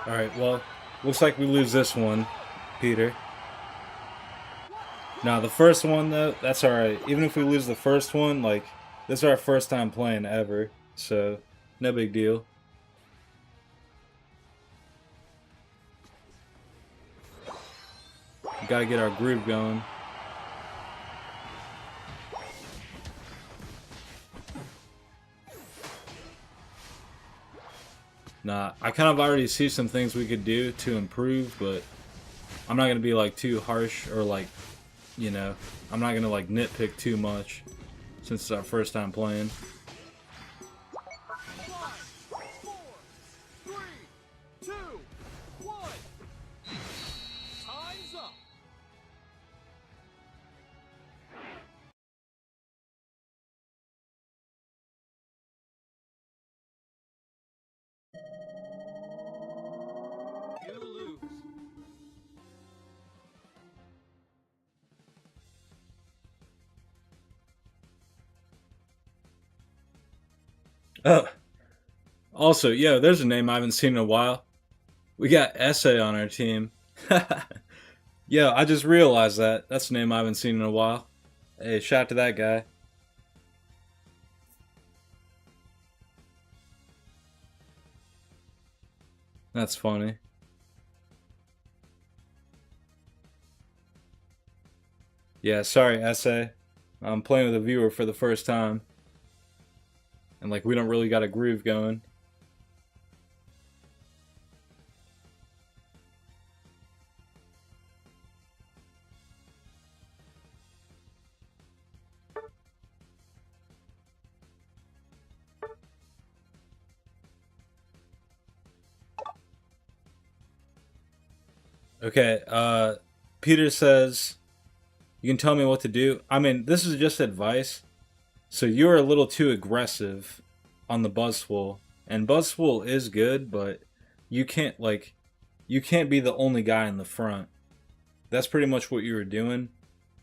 Alright, well, looks like we lose this one, Peter. Now, the first one, though, that's alright. Even if we lose the first one, like, this is our first time playing ever, so no big deal. Gotta get our groove going. Nah, I kind of already see some things we could do to improve, but I'm not gonna be like too harsh or like, you know, I'm not gonna like nitpick too much since it's our first time playing. Oh, also, yo, there's a name I haven't seen in a while. We got Essay on our team. Yo, I just realized that. That's a name I haven't seen in a while. Hey, shout out to that guy. That's funny. Yeah, sorry, Essay. I'm playing with a viewer for the first time. And, like, we don't really got a groove going. Okay, Peter says, you can tell me what to do. I mean, this is just advice. So you're a little too aggressive on the Buzzwool. And Buzzwool is good, but you can't, like, you can't be the only guy in the front. That's pretty much what you were doing.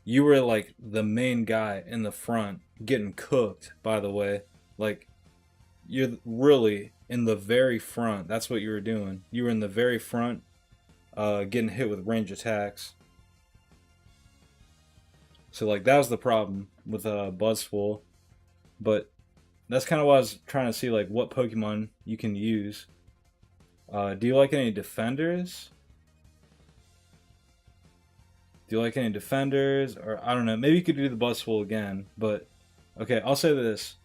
You were, like, the main guy in the front, getting cooked, by the way. Like, you're really in the very front. That's what you were doing. You were in the very front, getting hit with range attacks. So like that was the problem with Buzzful, but that's kind of why I was trying to see like what Pokemon you can use. Do you like any defenders? Do you like any defenders? Or I don't know. Maybe you could do the Buzzful again. But okay, I'll say this.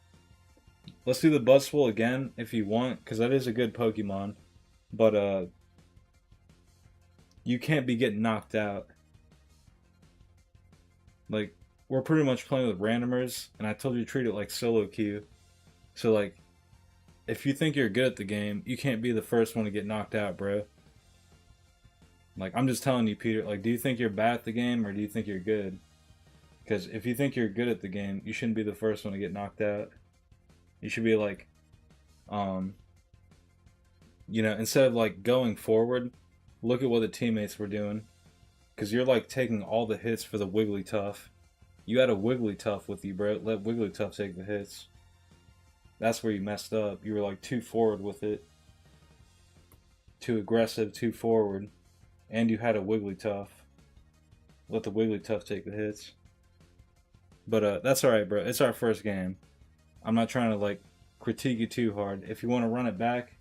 Let's do the Buzzful again if you want, because that is a good Pokemon. But you can't be getting knocked out. Like we're pretty much playing with randomers, and I told you to treat it like solo queue. So like, if you think you're good at the game, you can't be the first one to get knocked out, bro. Like I'm just telling you, Peter. Like, do you think you're bad at the game, or do you think you're good? Because if you think you're good at the game, you shouldn't be the first one to get knocked out. You should be like, um, instead of like going forward, look at what the teammates were doing. Because you're like taking all the hits for the Wigglytuff. You had a Wigglytuff with you, bro. Let Wigglytuff take the hits. That's where you messed up. You were like too forward with it. Too aggressive, too forward. And you had a Wigglytuff. Let the Wigglytuff take the hits. But that's alright, bro. It's our first game. I'm not trying to like critique you too hard. If you want to run it back,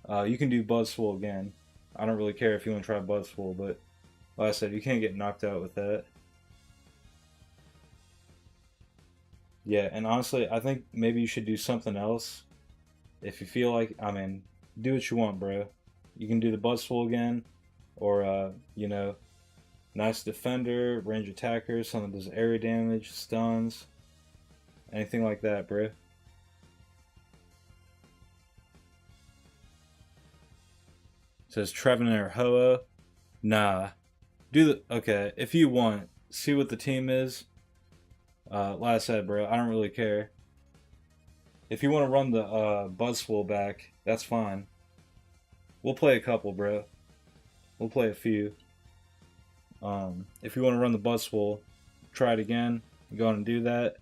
you can do Buzzful again. I don't really care if you want to try Buzzful, but like I said, you can't get knocked out with that. Yeah, and honestly, I think maybe you should do something else. If you feel like, I mean, do what you want, bro. You can do the Buzzful again, or, nice defender, range attacker, something that does area damage, stuns, anything like that, bro. Says Trevin or Hoa. Nah. Do the, okay, if you want, see what the team is. Like I said, bro, I don't really care. If you want to run the Buzzful back, that's fine. We'll play a couple, bro. We'll play a few. If you want to run the Buzzful, try it again. Go on and do that.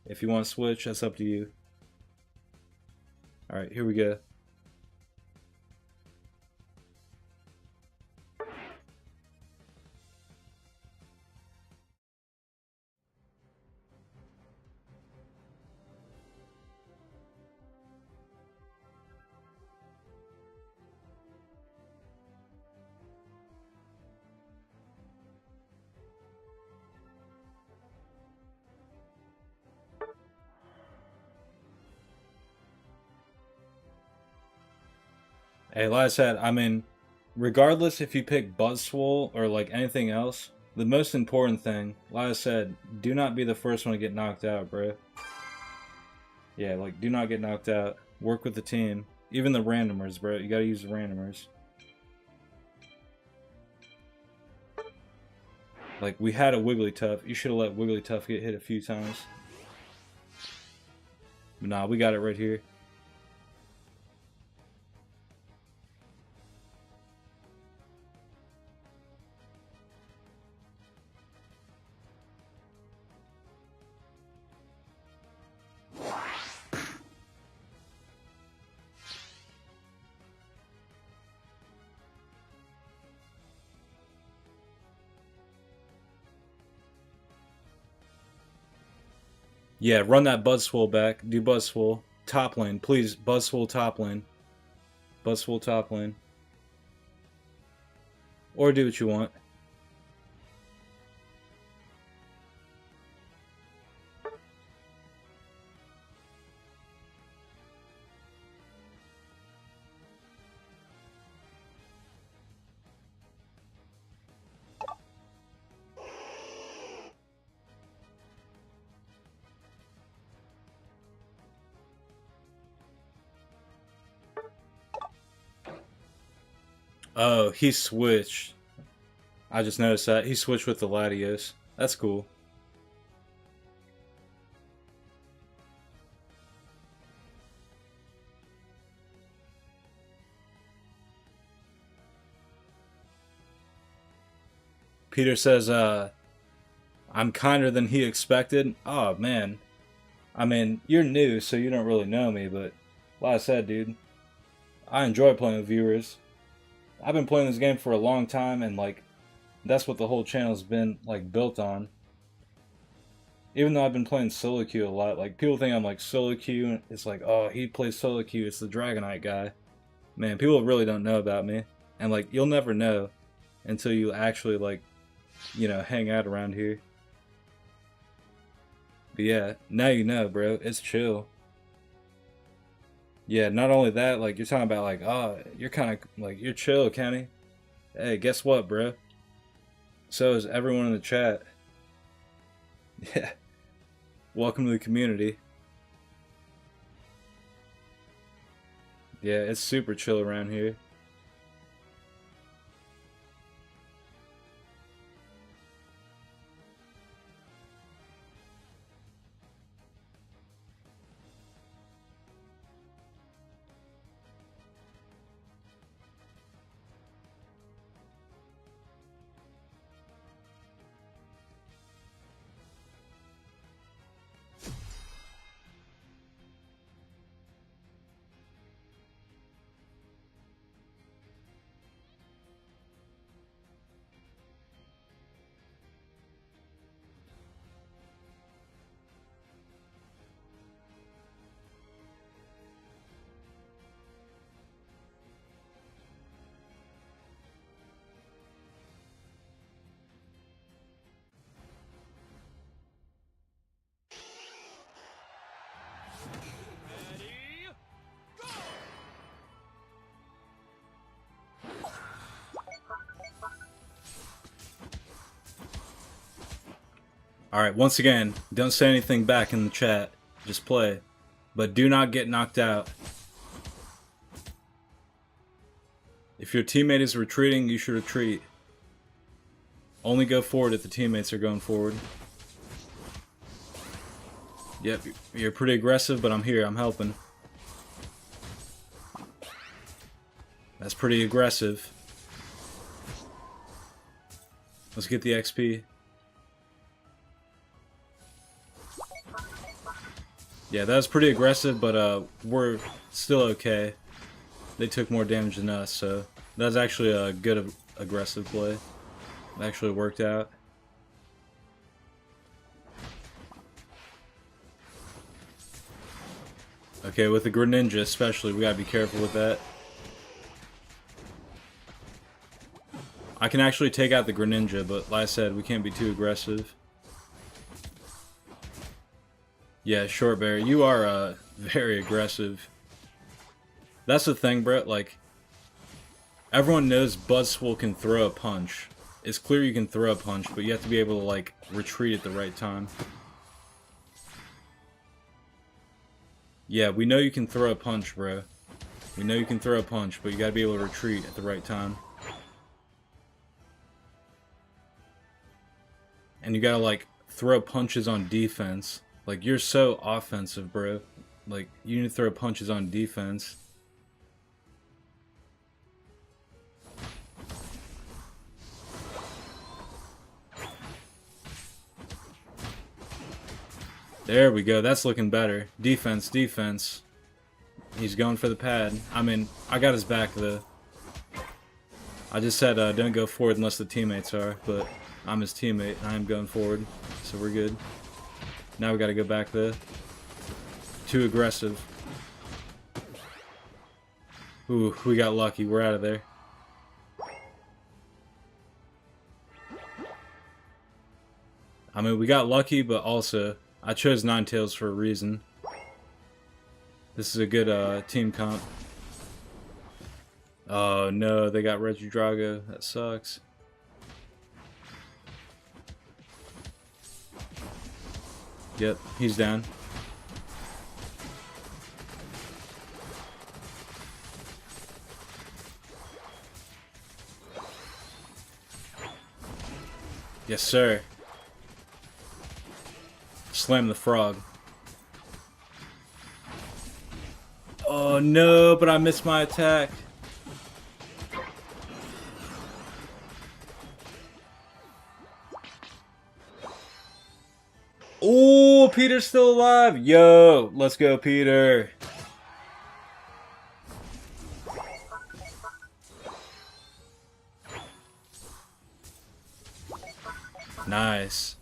If you want to switch, that's up to you. Alright, here we go. Hey, like I said, I mean, regardless if you pick Buzzswole or like anything else, the most important thing, like I said, do not be the first one to get knocked out, bro. Yeah, like do not get knocked out. Work with the team. Even the randomers, bro. You gotta use the randomers. Like we had a Wigglytuff. You should have let Wigglytuff get hit a few times. But nah, we got it right here. Yeah, run that Buzzswole back. Do Buzzswole. Top lane, please. Buzzswole top lane. Buzzswole top lane. Or do what you want. Oh, he switched. I just noticed that. He switched with the Latios. That's cool. Peter says, I'm kinder than he expected. Oh, man. I mean, you're new, so you don't really know me, but like I said, dude, I enjoy playing with viewers. I've been playing this game for a long time, and, like, that's what the whole channel's been, like, built on. Even though I've been playing solo queue a lot, like, people think I'm, like, solo queue, and it's like, oh, he plays solo queue, it's the Dragonite guy. Man, people really don't know about me. And, like, you'll never know until you actually, like, you know, hang out around here. But yeah, now you know, bro. It's chill. Yeah, not only that, like, you're talking about, like, oh, you're kind of, like, you're chill, Kenny. Hey, guess what, bro? So is everyone in the chat. Yeah. Welcome to the community. Yeah, it's super chill around here. Alright, once again, don't say anything back in the chat. Just play. But do not get knocked out. If your teammate is retreating, you should retreat. Only go forward if the teammates are going forward. Yep, you're pretty aggressive, but I'm here, I'm helping. That's pretty aggressive. Let's get the XP. Yeah, that was pretty aggressive, but we're still okay. They took more damage than us, so that was actually a good aggressive play. It actually worked out. Okay, with the Greninja especially, we gotta be careful with that. I can actually take out the Greninja, but like I said, we can't be too aggressive. Yeah, Short Bear, you are very aggressive. That's the thing, Brett, like, everyone knows Buzzswole can throw a punch. It's clear you can throw a punch, but you have to be able to, like, retreat at the right time. Yeah, we know you can throw a punch, bro. We know you can throw a punch, but you gotta be able to retreat at the right time. And you gotta, like, throw punches on defense. Like, you're so offensive, bro. Like, you need to throw punches on defense. There we go. That's looking better. Defense, defense. He's going for the pad. I mean, I got his back, though. I just said don't go forward unless the teammates are, but I'm his teammate, and I am going forward, so we're good. Now we gotta go back, though. Too aggressive. Ooh, we got lucky. We're out of there. I mean, we got lucky, but also, I chose Ninetales for a reason. This is a good team comp. Oh no, they got Regidrago. That sucks. Yep, he's down. Yes, sir. Slam the frog. Oh no, but I missed my attack. Oh, Peter's still alive. Yo, let's go, Peter. Nice.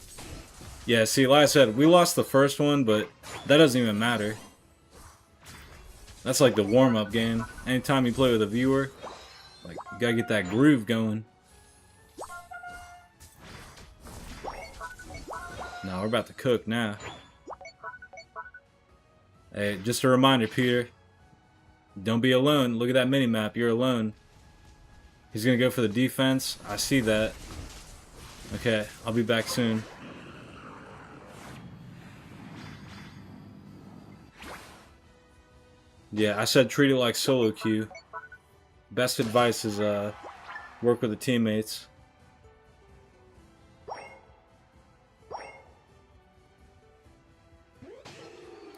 Yeah, see, like I said, we lost the first one, but that doesn't even matter. That's like the warm-up game. Anytime you play with a viewer, like, you gotta get that groove going. No, we're about to cook now. Hey, just a reminder, Peter. Don't be alone. Look at that mini-map. You're alone. He's gonna go for the defense. I see that. Okay, I'll be back soon. Yeah, I said treat it like solo queue. Best advice is work with the teammates.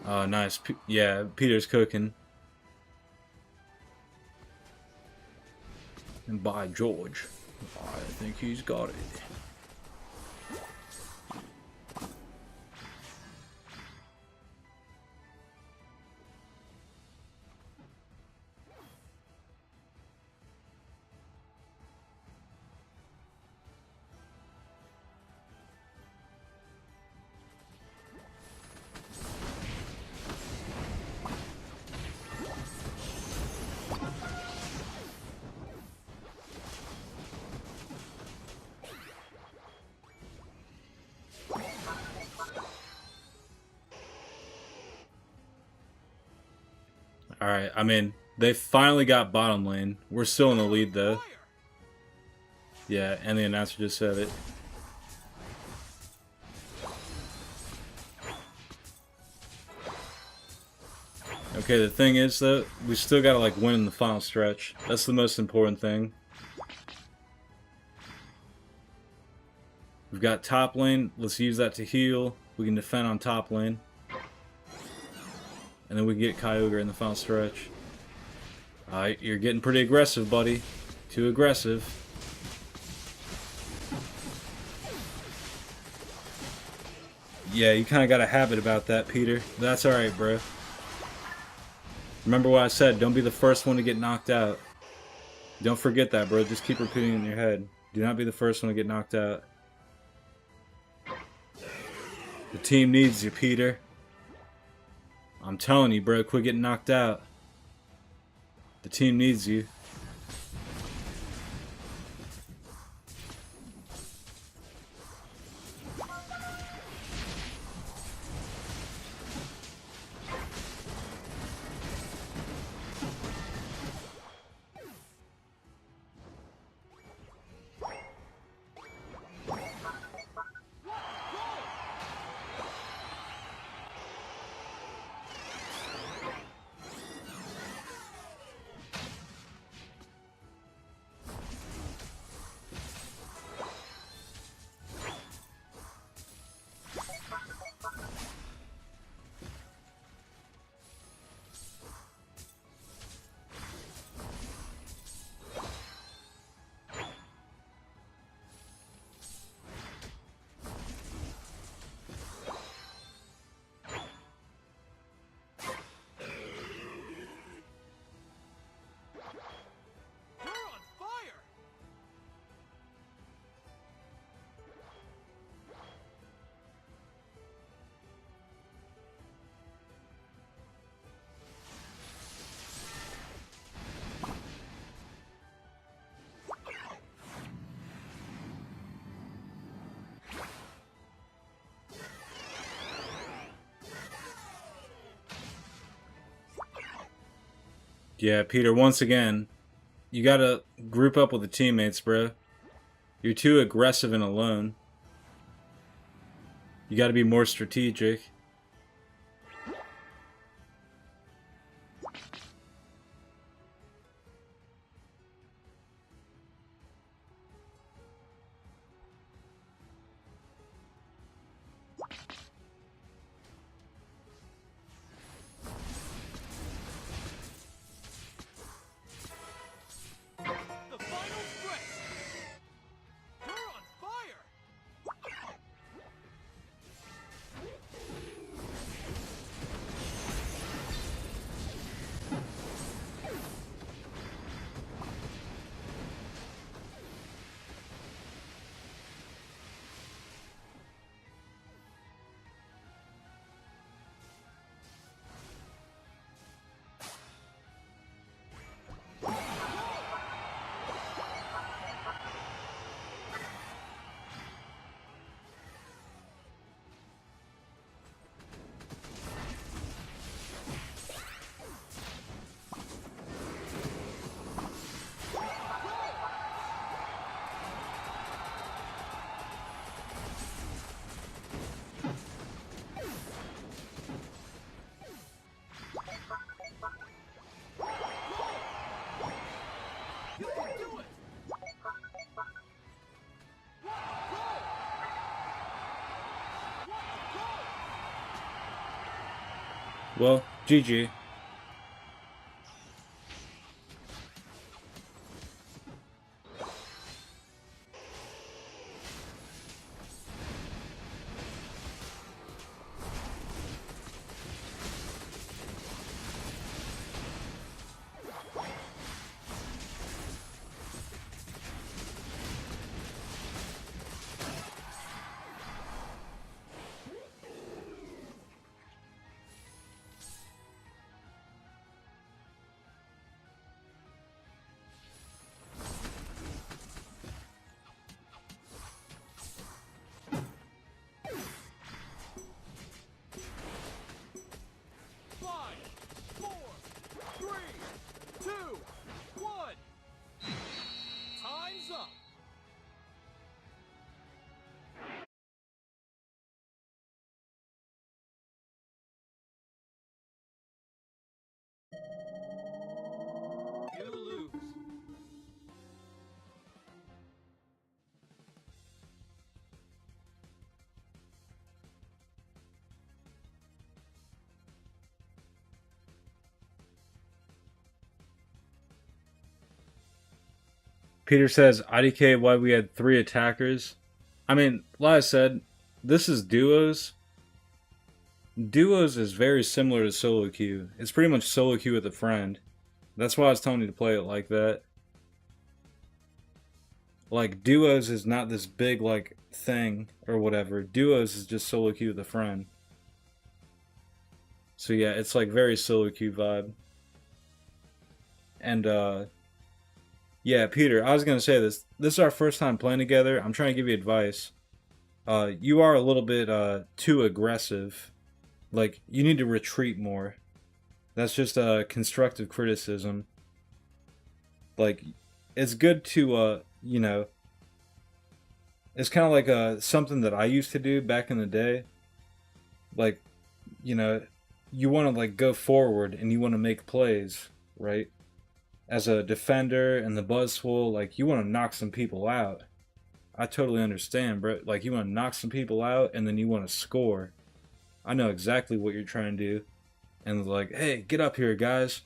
Oh, nice. Yeah, Peter's cooking. And by George, I think he's got it. Alright, I mean, they finally got bottom lane. We're still in the lead, though. Yeah, and the announcer just said it. Okay, the thing is, though, we still gotta, like, win in the final stretch. That's the most important thing. We've got top lane. Let's use that to heal. We can defend on top lane. And then we can get Kyogre in the final stretch. Alright, you're getting pretty aggressive, buddy. Too aggressive. Yeah, you kind of got a habit about that, Peter. That's alright, bro. Remember what I said, don't be the first one to get knocked out. Don't forget that, bro. Just keep repeating it in your head. Do not be the first one to get knocked out. The team needs you, Peter. I'm telling you, bro, quit getting knocked out. The team needs you. Yeah, Peter, once again, you gotta group up with the teammates, bro. You're too aggressive and alone. You gotta be more strategic. GG. Peter says, IDK, why we had 3 attackers. I mean, like I said, this is duos. Duos is very similar to solo queue. It's pretty much solo queue with a friend. That's why I was telling you to play it like that. Like, duos is not this big, like, thing or whatever. Duos is just solo queue with a friend. So yeah, it's like very solo queue vibe. And yeah, Peter, I was gonna say this. This is our first time playing together. I'm trying to give you advice. You are a little bit too aggressive. Like, you need to retreat more. That's just constructive criticism. Like, it's good to you know, it's kind of like something that I used to do back in the day. Like, you know, you want to like go forward and you want to make plays, right? As a defender and the Buzzful, like, you want to knock some people out. I totally understand, bro. Like, you want to knock some people out and then you want to score. I know exactly what you're trying to do. And like, hey, get up here, guys.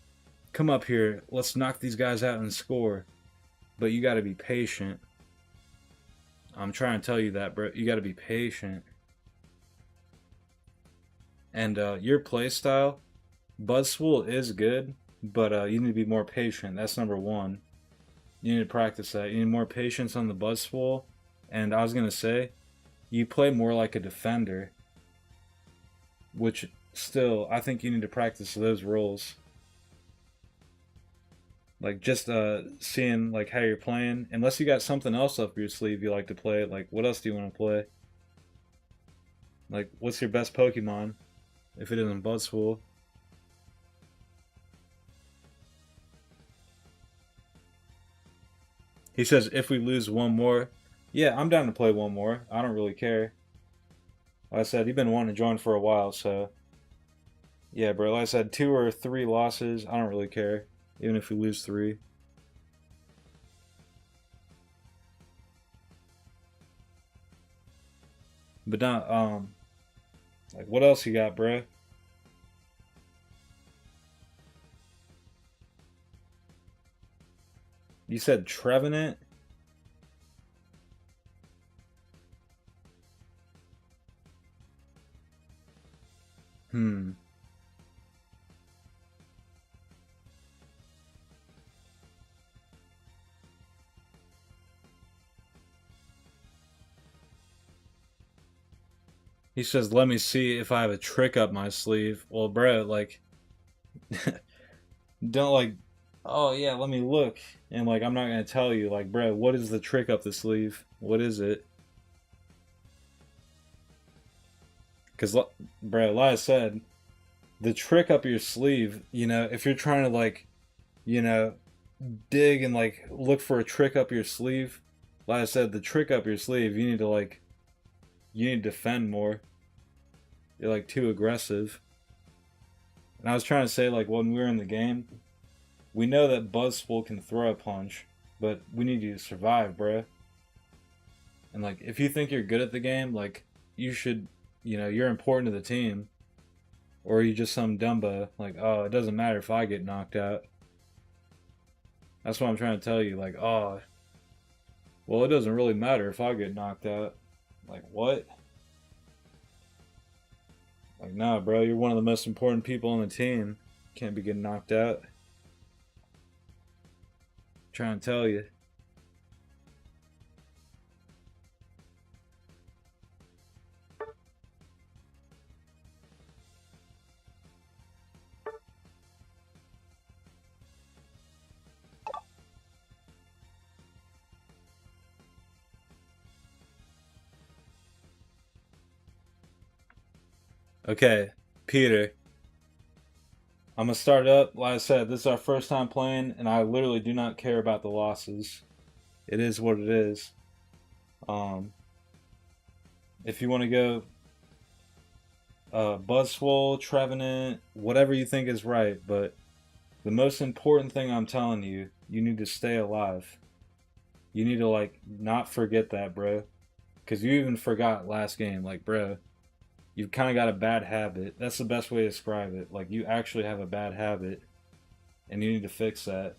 Come up here. Let's knock these guys out and score. But you got to be patient. I'm trying to tell you that, bro. You got to be patient. And your playstyle, Buzzful is good, but you need to be more patient. That's number one. You need to practice that. You need more patience on the Buzzful. And I was going to say, you play more like a defender, which still, I think you need to practice those roles. Like, just seeing like how you're playing. Unless you got something else up your sleeve you like to play. Like, what else do you want to play? Like, what's your best Pokemon? If it isn't Buzzful. He says, if we lose one more. Yeah, I'm down to play one more. I don't really care. Like I said, you've been wanting to join for a while, so... Yeah, bro, like I said, 2 or 3 losses, I don't really care. Even if we lose 3. But not, like, what else you got, bro? You said Trevenant? Hmm. He says, let me see if I have a trick up my sleeve. Well, bro, like, don't like, oh yeah, let me look. And like, I'm not gonna tell you, like, bro, what is the trick up the sleeve? What is it? Because, bro, like I said, the trick up your sleeve, you know, if you're trying to like, you know, dig and like look for a trick up your sleeve, like I said, the trick up your sleeve, you need to like, you need to defend more. You're like too aggressive. And I was trying to say, like, when we were in the game, we know that Buzzful can throw a punch, but we need you to survive, bruh. And like, if you think you're good at the game, like, you should, you know, you're important to the team. Or are you just some dumbo, like, oh, it doesn't matter if I get knocked out? That's what I'm trying to tell you, like, oh, well, it doesn't really matter if I get knocked out. Like, what? Like, nah, bro, you're one of the most important people on the team. Can't be getting knocked out. I'm trying to tell you. Okay, Peter, I'm gonna start up. Like I said, this is our first time playing, and I literally do not care about the losses. It is what it is. Um, if you want to go Buzzswole, Trevenant, whatever you think is right, but the most important thing I'm telling you, you need to stay alive. You need to like not forget that, bro. Cause you even forgot last game, like, bro. You've kind of got a bad habit. That's the best way to describe it. Like, you actually have a bad habit, and you need to fix that.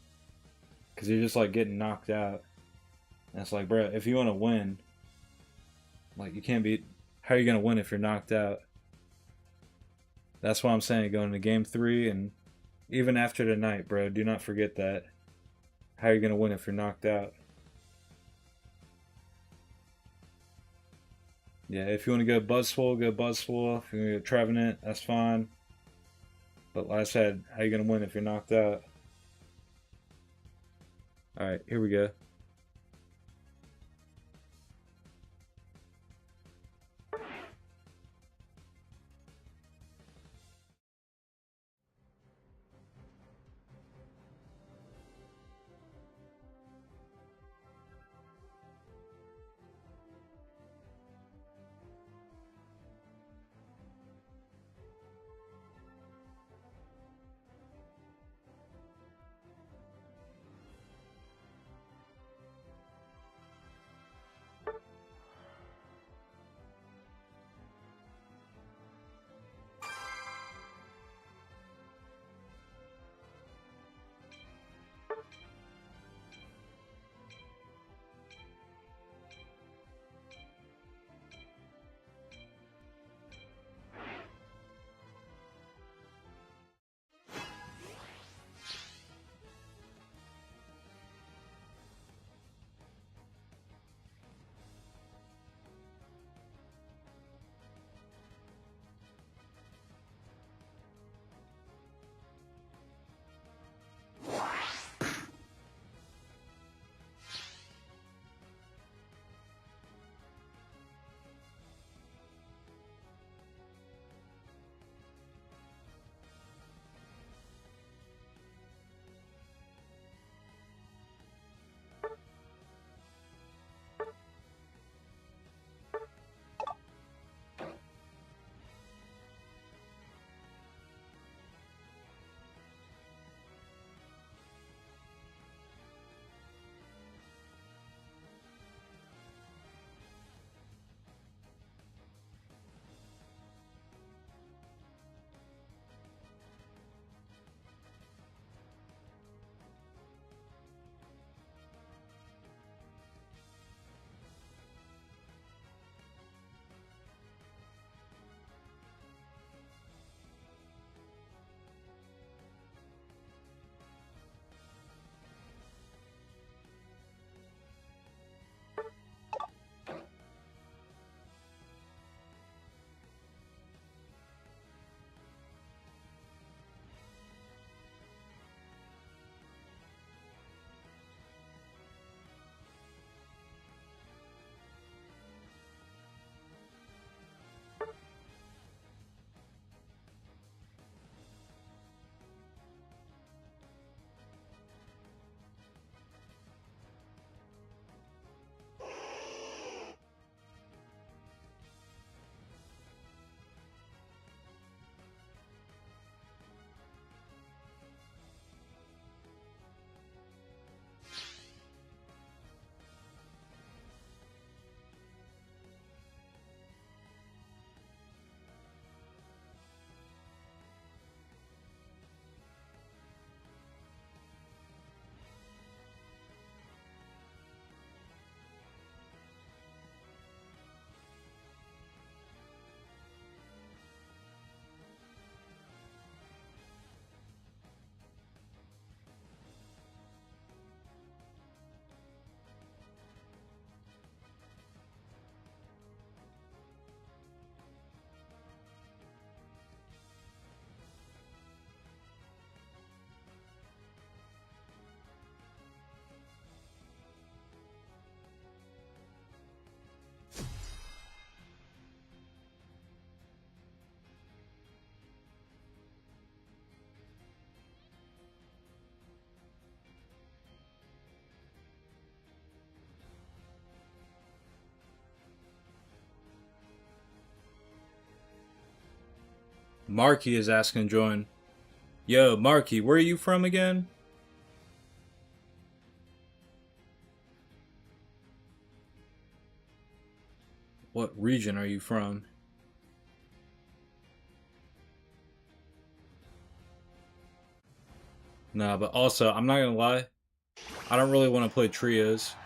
Cause you're just like getting knocked out. And it's like, bro, if you want to win, like, you can't be. How are you gonna win if you're knocked out? That's why I'm saying going into game 3 and even after tonight, bro. Do not forget that. How are you gonna win if you're knocked out? Yeah, if you want to go Buzzswole, go Buzzswole. If you want to go Trevenant, that's fine. But like I said, how you gonna win if you're knocked out? Alright, here we go. Marky is asking to join. Yo, Marky, where are you from again? What region are you from? Nah, but also, I'm not gonna lie. I don't really want to play trios.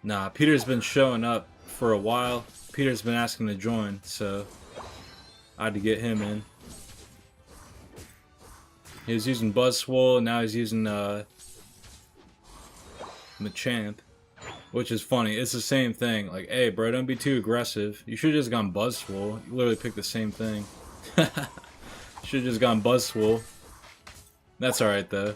Nah, Peter's been showing up for a while. Peter's been asking to join, so I had to get him in. He was using Buzzswole, now he's using Machamp, which is funny. It's the same thing. Like, hey, bro, don't be too aggressive. You should have just gone Buzzswole. You literally picked the same thing. Should have just gone Buzzswole. That's alright, though.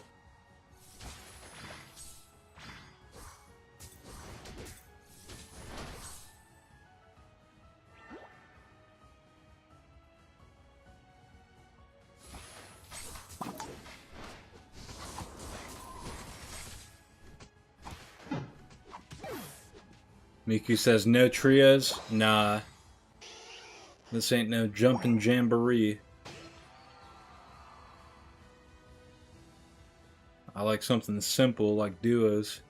Miku says, no trios? Nah. This ain't no jumpin' jamboree. I like something simple like duos.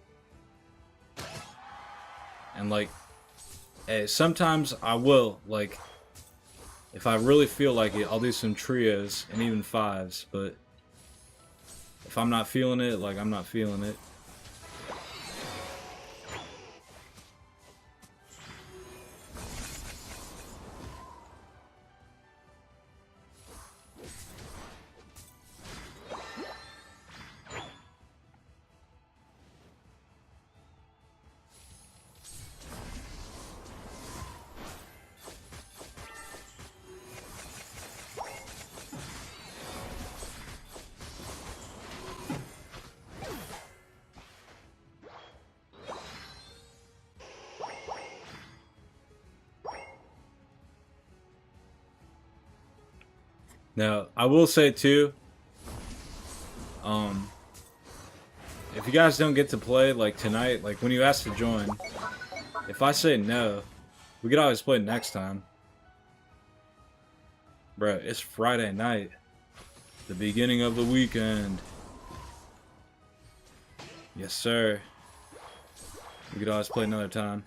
And like, hey, sometimes I will, like, if I really feel like it, I'll do some trios and even fives, but if I'm not feeling it, like, I'm not feeling it. Now, I will say too, if you guys don't get to play, like, tonight, like, when you ask to join, if I say no, we could always play next time. Bruh, it's Friday night, the beginning of the weekend. Yes, sir. We could always play another time.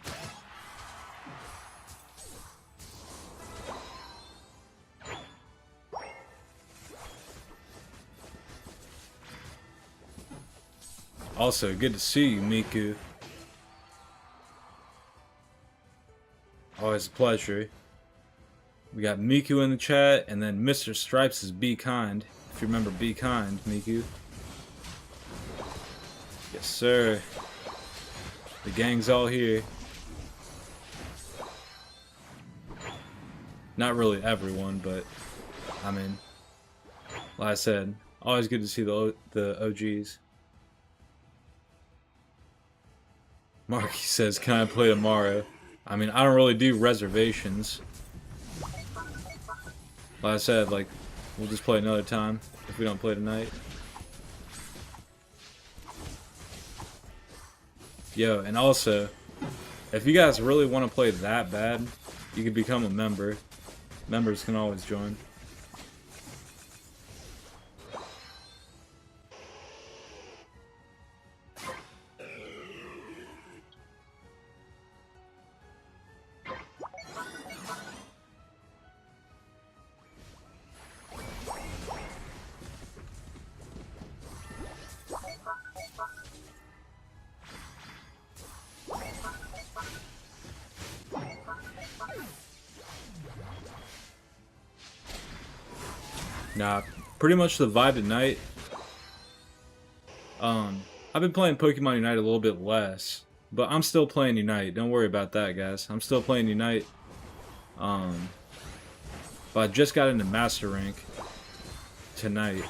Also, good to see you, Miku. Always a pleasure. We got Miku in the chat, and then Mr. Stripes is Be Kind. If you remember Be Kind, Miku. Yes, sir. The gang's all here. Not really everyone, but I mean, like I said, always good to see the OGs. Marky says, can I play tomorrow? I mean, I don't really do reservations. Like I said, like, we'll just play another time if we don't play tonight. Yo, and also, if you guys really want to play that bad, you can become a member. Members can always join. Nah, pretty much the vibe tonight. I've been playing Pokemon Unite a little bit less, but I'm still playing Unite. Don't worry about that, guys. I'm still playing Unite. But I just got into Master Rank tonight.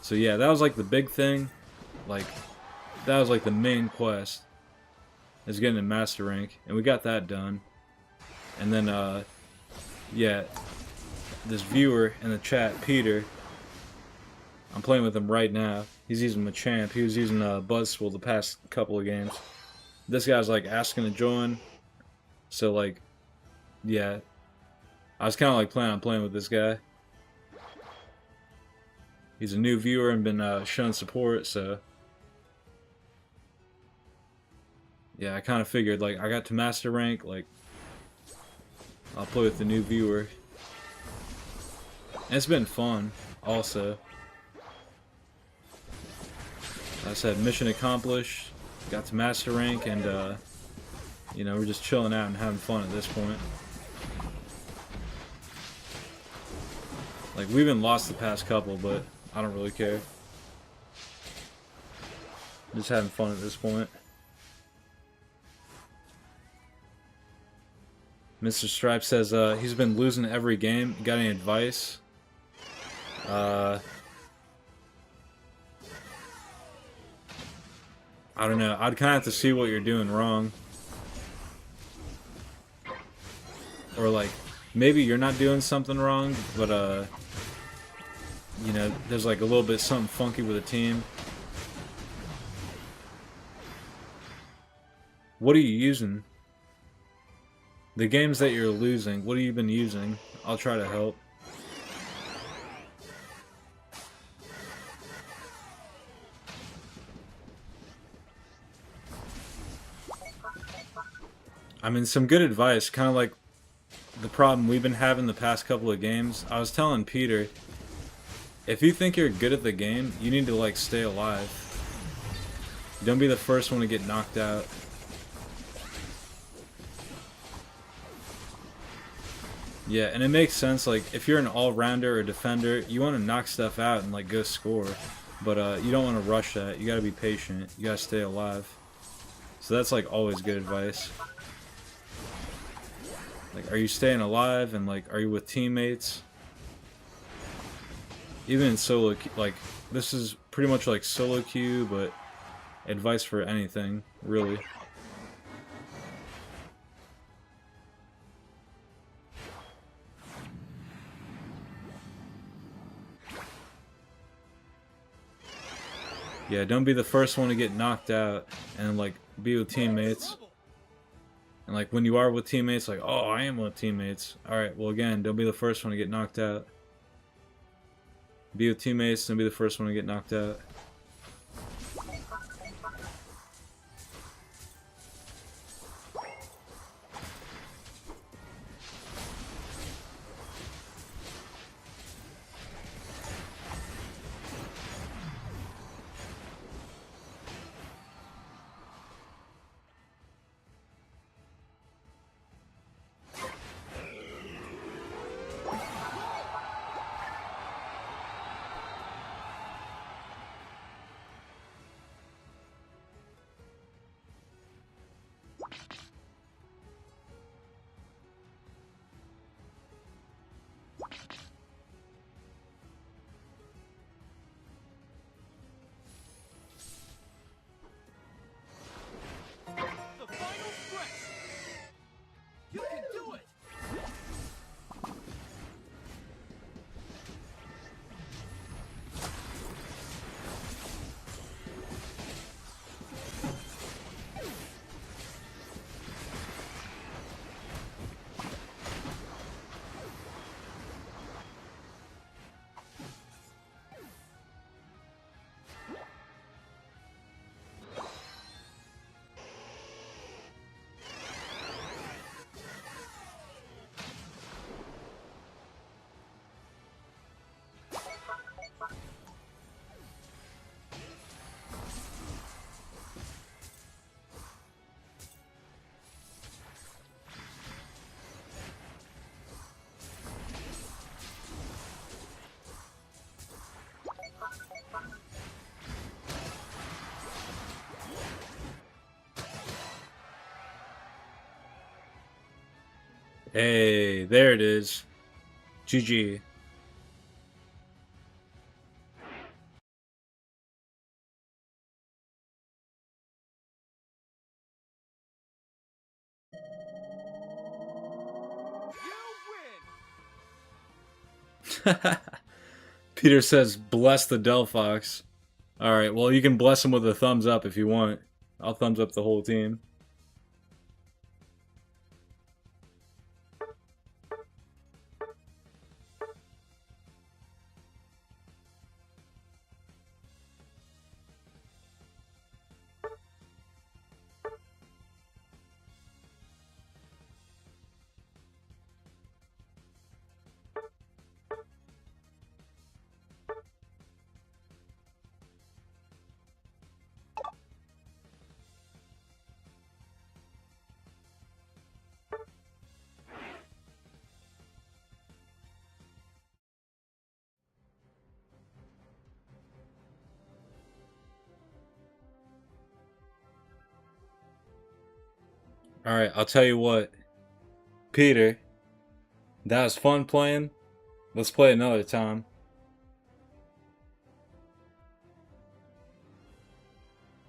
So yeah, that was like the big thing. Like, that was like the main quest, is getting in Master Rank, and we got that done. And then, yeah, this viewer in the chat, Peter, I'm playing with him right now. He's using Machamp. He was using Buzzswole the past couple of games. This guy's like asking to join. So like, yeah, I was kind of like planning on playing with this guy. He's a new viewer and been showing support, so yeah, I kind of figured like I got to master rank, like I'll play with the new viewer. And it's been fun, also. Like I said, mission accomplished. Got to master rank, and you know, we're just chilling out and having fun at this point. Like, we've been lost the past couple, but I don't really care. Just having fun at this point. Mr. Stripe says he's been losing every game. Got any advice? I don't know. I'd kind of have to see what you're doing wrong. Or like, maybe you're not doing something wrong, but you know, there's like a little bit something funky with a team. What are you using? The games that you're losing, what have you been using? I'll try to help. I mean, some good advice, kind of like the problem we've been having the past couple of games. I was telling Peter, if you think you're good at the game, you need to like stay alive. Don't be the first one to get knocked out. Yeah, and it makes sense, like, if you're an all-rounder or defender, you want to knock stuff out and, like, go score. But, you don't want to rush that. You gotta be patient. You gotta stay alive. So that's, like, always good advice. Like, are you staying alive? And, like, are you with teammates? Even in solo, like, this is pretty much like solo queue, but advice for anything, really. Yeah, don't be the first one to get knocked out, and like be with teammates. And like when you are with teammates, like, oh, I am with teammates. Alright, well again, don't be the first one to get knocked out. Be with teammates, don't be the first one to get knocked out. Hey, there it is. GG. Peter says, bless the Delphox. Alright, well, you can bless him with a thumbs up if you want. I'll thumbs up the whole team. Alright, I'll tell you what. Peter, that was fun playing. Let's play another time.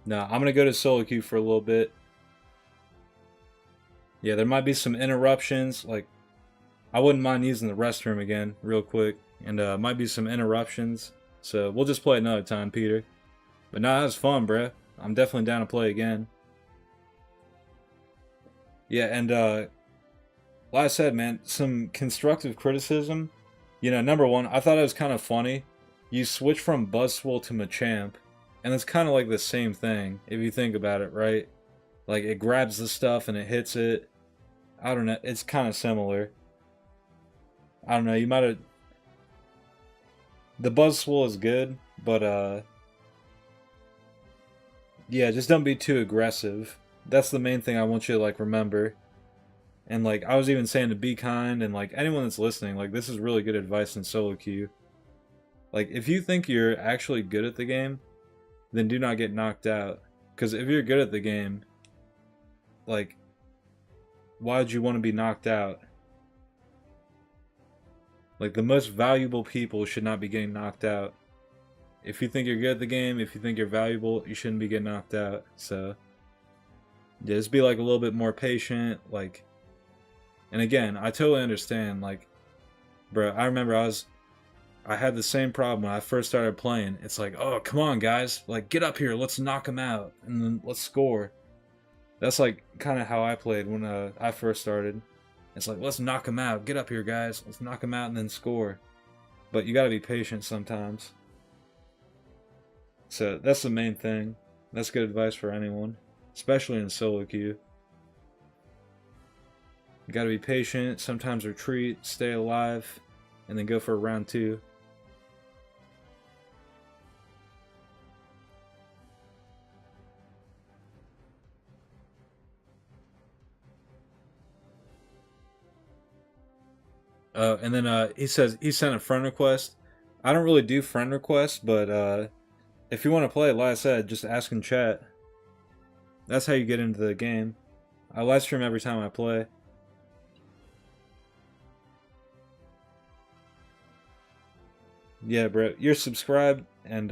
Now, I'm gonna go to solo queue for a little bit. Yeah, there might be some interruptions. Like, I wouldn't mind using the restroom again, real quick. And might be some interruptions. So we'll just play another time, Peter. But nah, that was fun, bruh. I'm definitely down to play again. Yeah, and like I said, man, some constructive criticism. You know, number one, I thought it was kind of funny. You switch from Buzzswole to Machamp, and it's kind of like the same thing if you think about it, right? Like it grabs the stuff and it hits it. I don't know. It's kind of similar. I don't know. You might have. The Buzzswole is good, but yeah, just don't be too aggressive. That's the main thing I want you to like remember. And like I was even saying to be kind, and like anyone that's listening, like this is really good advice in solo queue. Like if you think you're actually good at the game, then do not get knocked out. Because if you're good at the game, like why would you want to be knocked out? Like the most valuable people should not be getting knocked out. If you think you're good at the game, if you think you're valuable, you shouldn't be getting knocked out. So yeah, just be like a little bit more patient, like. And again, I totally understand. Like, bro, I remember I had the same problem when I first started playing. It's like, oh, come on, guys, like get up here, let's knock him out, and then let's score. That's like kind of how I played when I first started. It's like, let's knock him out, get up here, guys, let's knock him out and then score. But you gotta be patient sometimes. So that's the main thing. That's good advice for anyone, especially in solo queue. You gotta be patient, sometimes retreat, stay alive, and then go for round 2. And then he says he sent a friend request. I don't really do friend requests, but if you want to play, like I said, just ask in chat. That's how you get into the game. I live stream every time I play. Yeah, bro, you're subscribed, and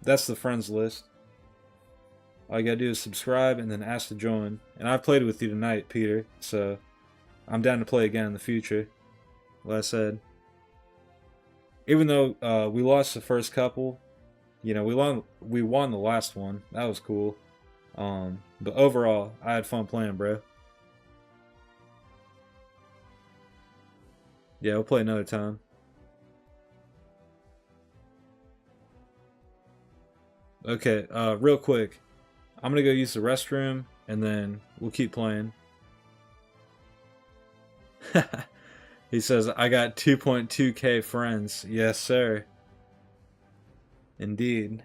that's the friends list. All you gotta do is subscribe and then ask to join. And I've played with you tonight, Peter, so I'm down to play again in the future. Like I said, even though we lost the first couple, you know, we won the last one. That was cool. But overall, I had fun playing, bro. Yeah, we'll play another time. Okay, real quick. I'm gonna go use the restroom, and then we'll keep playing. He says, I got 2.2k friends. Yes, sir. Indeed.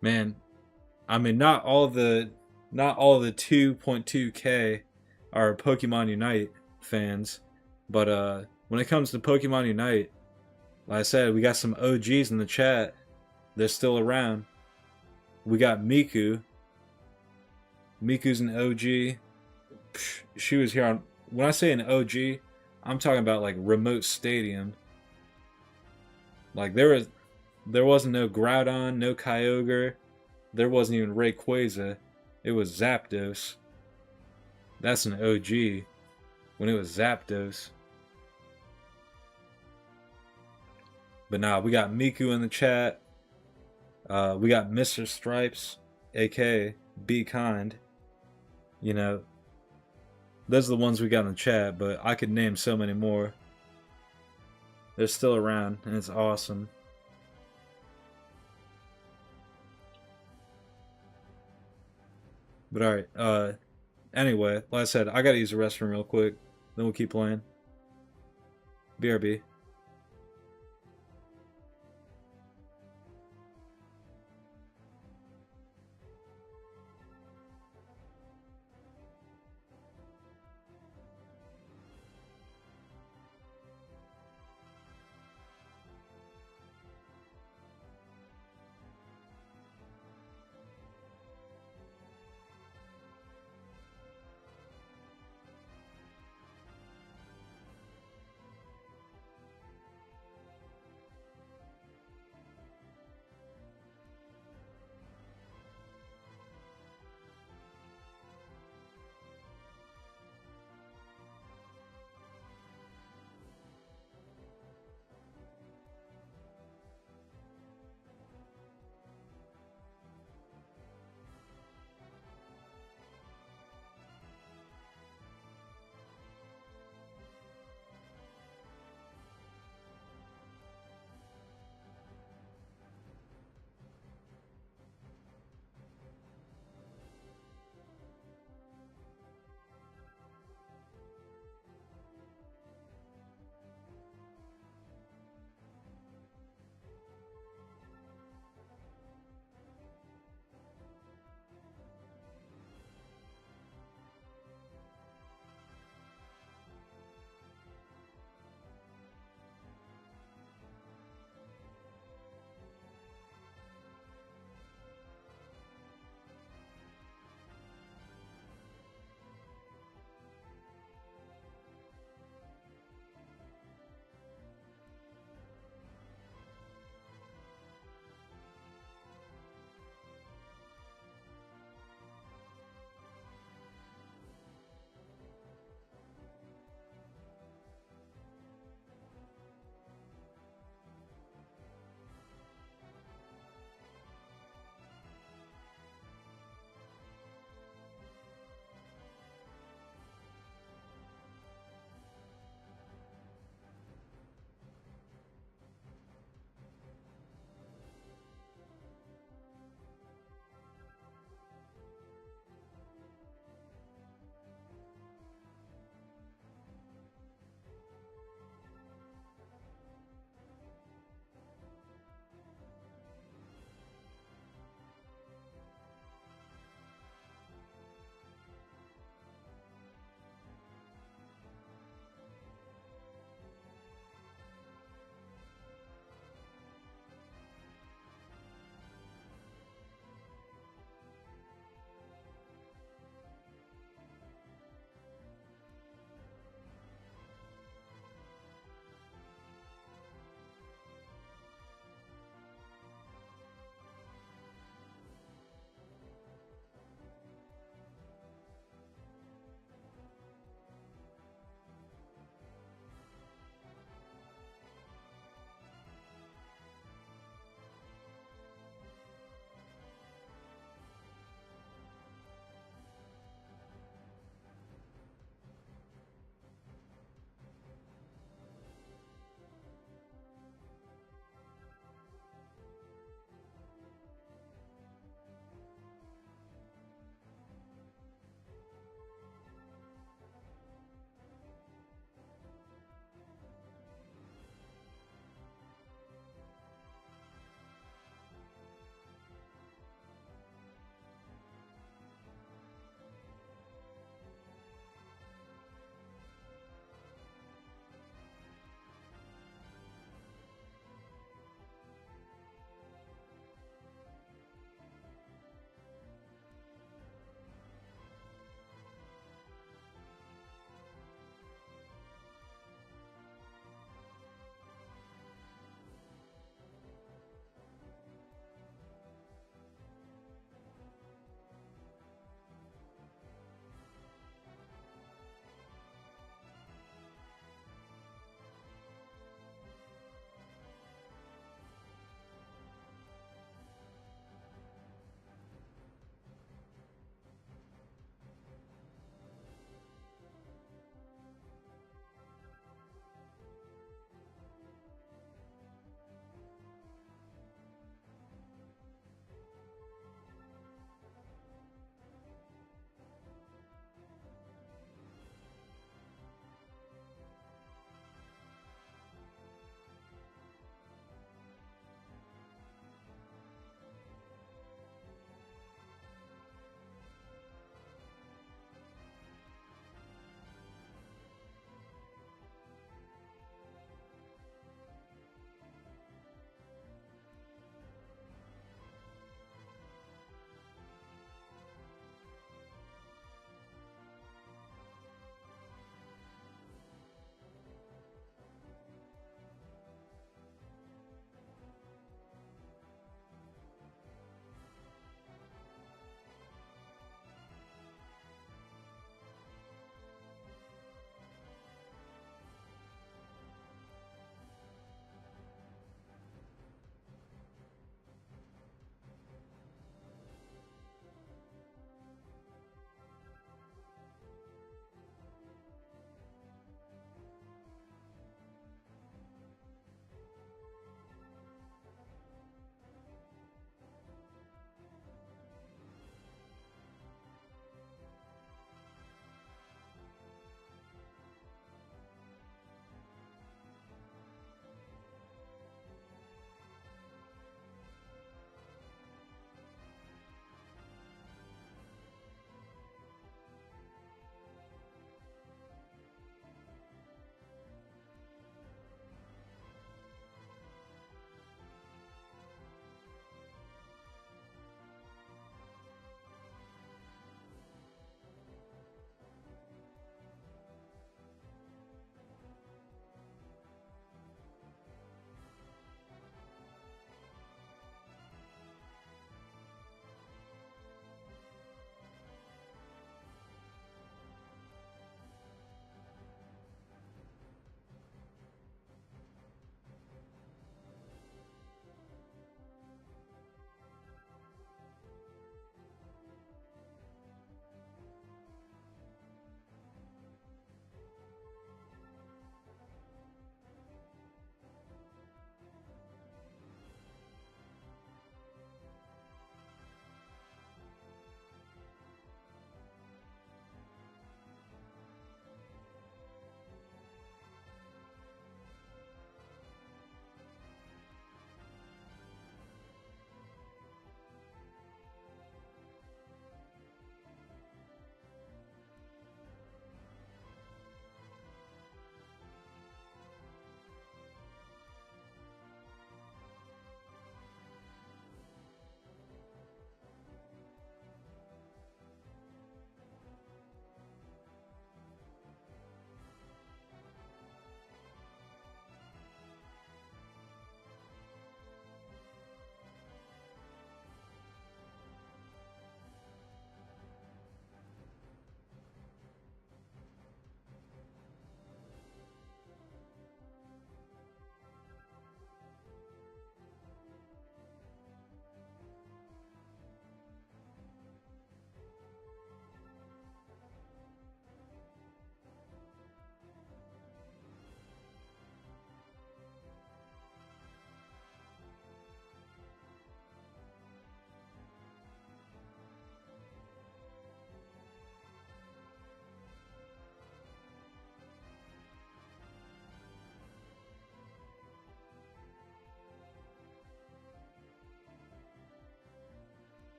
Man, I mean, not all the 2.2k are Pokemon Unite fans, but when it comes to Pokemon Unite, like I said, we got some OGs in the chat. They're still around. We got Miku. Miku's an OG. She was here on. When I say an OG, I'm talking about like remote stadium. Like there wasn't no Groudon, no Kyogre. There wasn't even Rayquaza. It was Zapdos. That's an OG. When it was Zapdos. But nah, we got Miku in the chat. We got Mr. Stripes, aka Be Kind. You know, those are the ones we got in the chat, but I could name so many more. They're still around, and it's awesome. But alright, anyway, like I said, I gotta use the restroom real quick. Then we'll keep playing. BRB.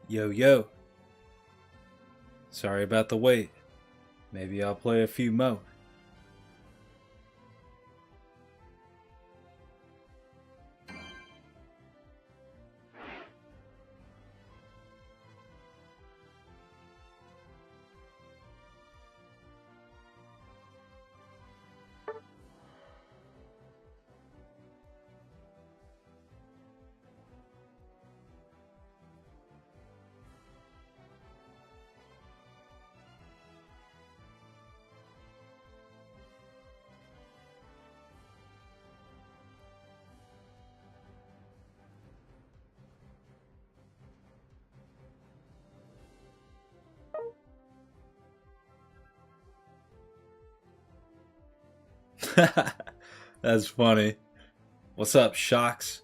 Yo, yo. Sorry about the wait. Maybe I'll play a few more. That's funny. What's up, Shocks?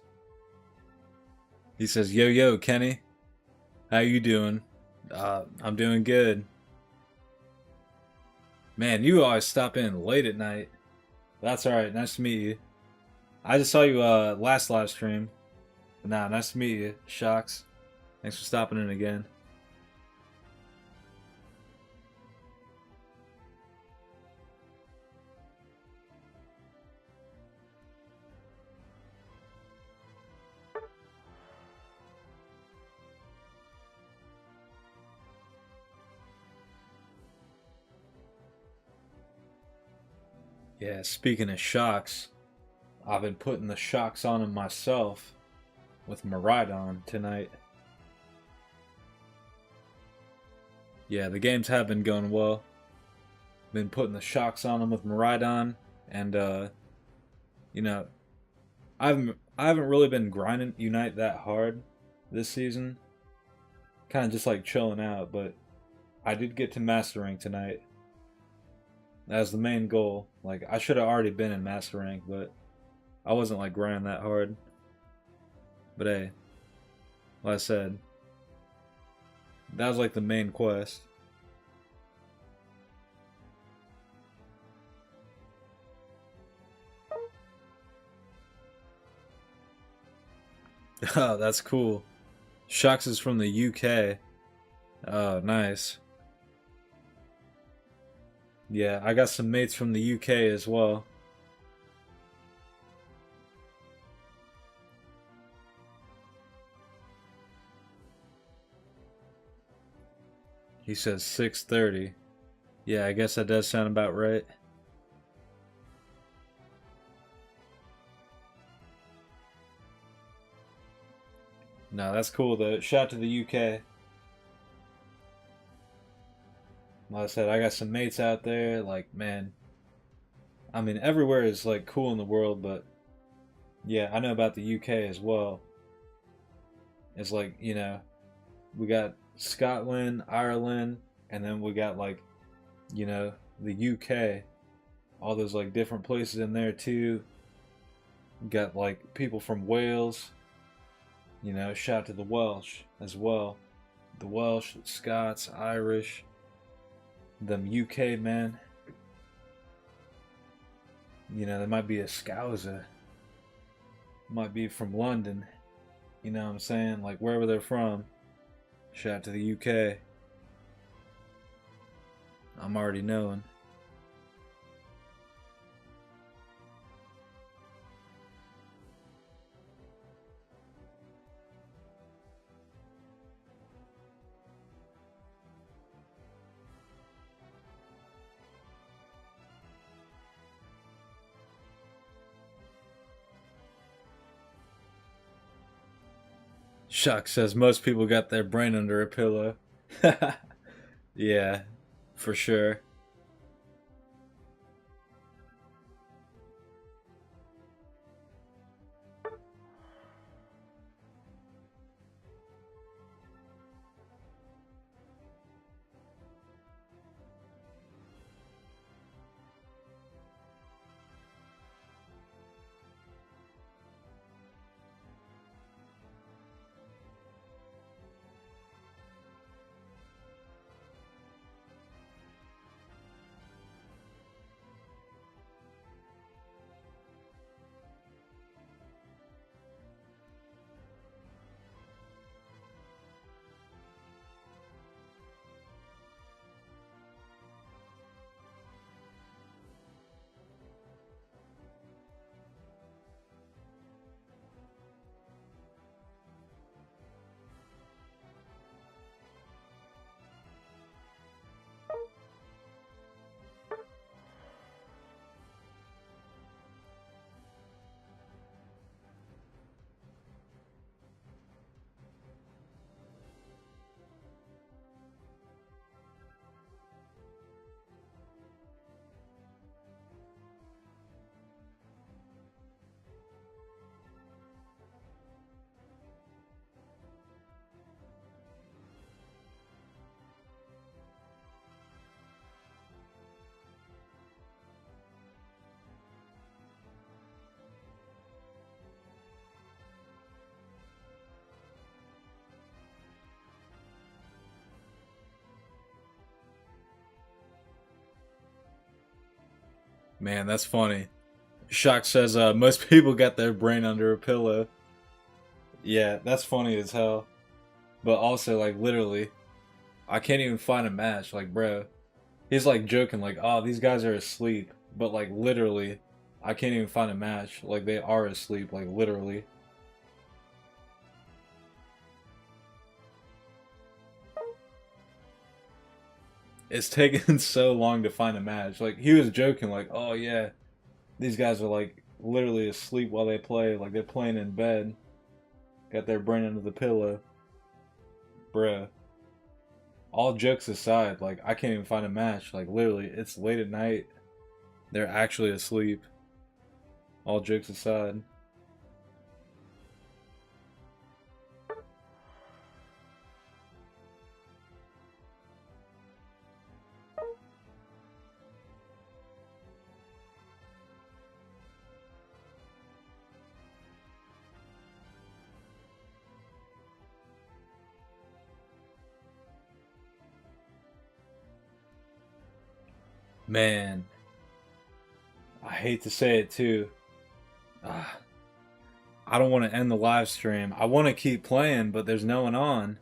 He says, yo, yo, Kenny. How you doing? I'm doing good. Man, you always stop in late at night. That's alright, nice to meet you. I just saw you last live stream. But nah, nice to meet you, Shocks. Thanks for stopping in again. Yeah, speaking of Shocks, I've been putting the shocks on him myself with Maridon tonight. Yeah, the games have been going well. Been putting the shocks on him with Maridon, and you know, I haven't really been grinding Unite that hard this season. Kind of just like chilling out, but I did get to Master Rank tonight. As the main goal. Like I should have already been in Master Rank, but I wasn't like grinding that hard. But hey, like I said, that was like the main quest. Oh, that's cool. Shocks is from the UK. Oh, nice. Yeah, I got some mates from the UK as well. He says 6:30. Yeah, I guess that does sound about right. No, that's cool though. Shout out to the UK. Like I said, I got some mates out there. Like, man, I mean, everywhere is like cool in the world, but yeah, I know about the UK as well. It's like, we got Scotland, Ireland, and then we got like, the UK. All those like different places in there too. We got like people from Wales. Shout out to the Welsh as well. The Welsh, Scots, Irish, them UK men. There might be a Scouser. Might be from London. You know what I'm saying? Like wherever they're from. Shout out to the UK. I'm already knowing. Shock says most people got their brain under a pillow. Yeah, for sure. Man, that's funny. Shock says most people got their brain under a pillow. Yeah, that's funny as hell. But also, like, literally, I can't even find a match. Like, bro, he's like joking, like, oh, these guys are asleep. But, like, literally, I can't even find a match. Like, they are asleep, like, literally. It's taken so long to find a match. Like, he was joking, like, oh, yeah, these guys are, like, literally asleep while they play. Like, they're playing in bed. Got their brain under the pillow. Bruh. All jokes aside, like, I can't even find a match. Like, literally, it's late at night. They're actually asleep. All jokes aside. Man, I hate to say it too. Ah, I don't want to end the live stream. I want to keep playing, but there's no one on.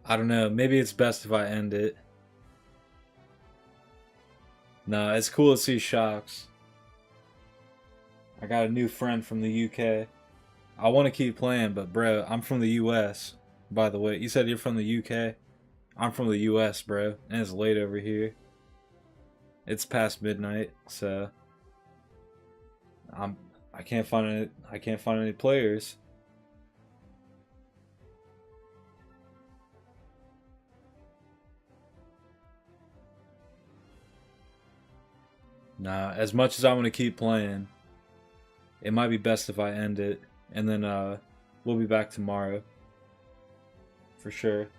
I don't know. Maybe it's best if I end it. No, it's cool to see Shocks. I got a new friend from the UK. I want to keep playing, but bro, I'm from the US. By the way, you said you're from the UK? I'm from the US, bro, and it's late over here. It's past midnight, so I can't find any players. Nah, as much as I want to keep playing, it might be best if I end it, and then we'll be back tomorrow for sure.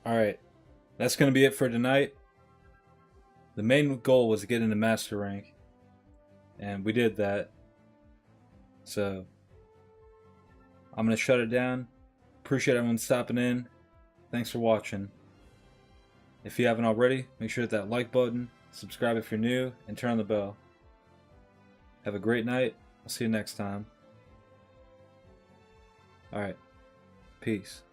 Alright, that's going to be it for tonight. The main goal was to get into Master Rank, and we did that. So, I'm going to shut it down. Appreciate everyone stopping in. Thanks for watching. If you haven't already, make sure to hit that like button, subscribe if you're new, and turn on the bell. Have a great night. I'll see you next time. Alright, peace.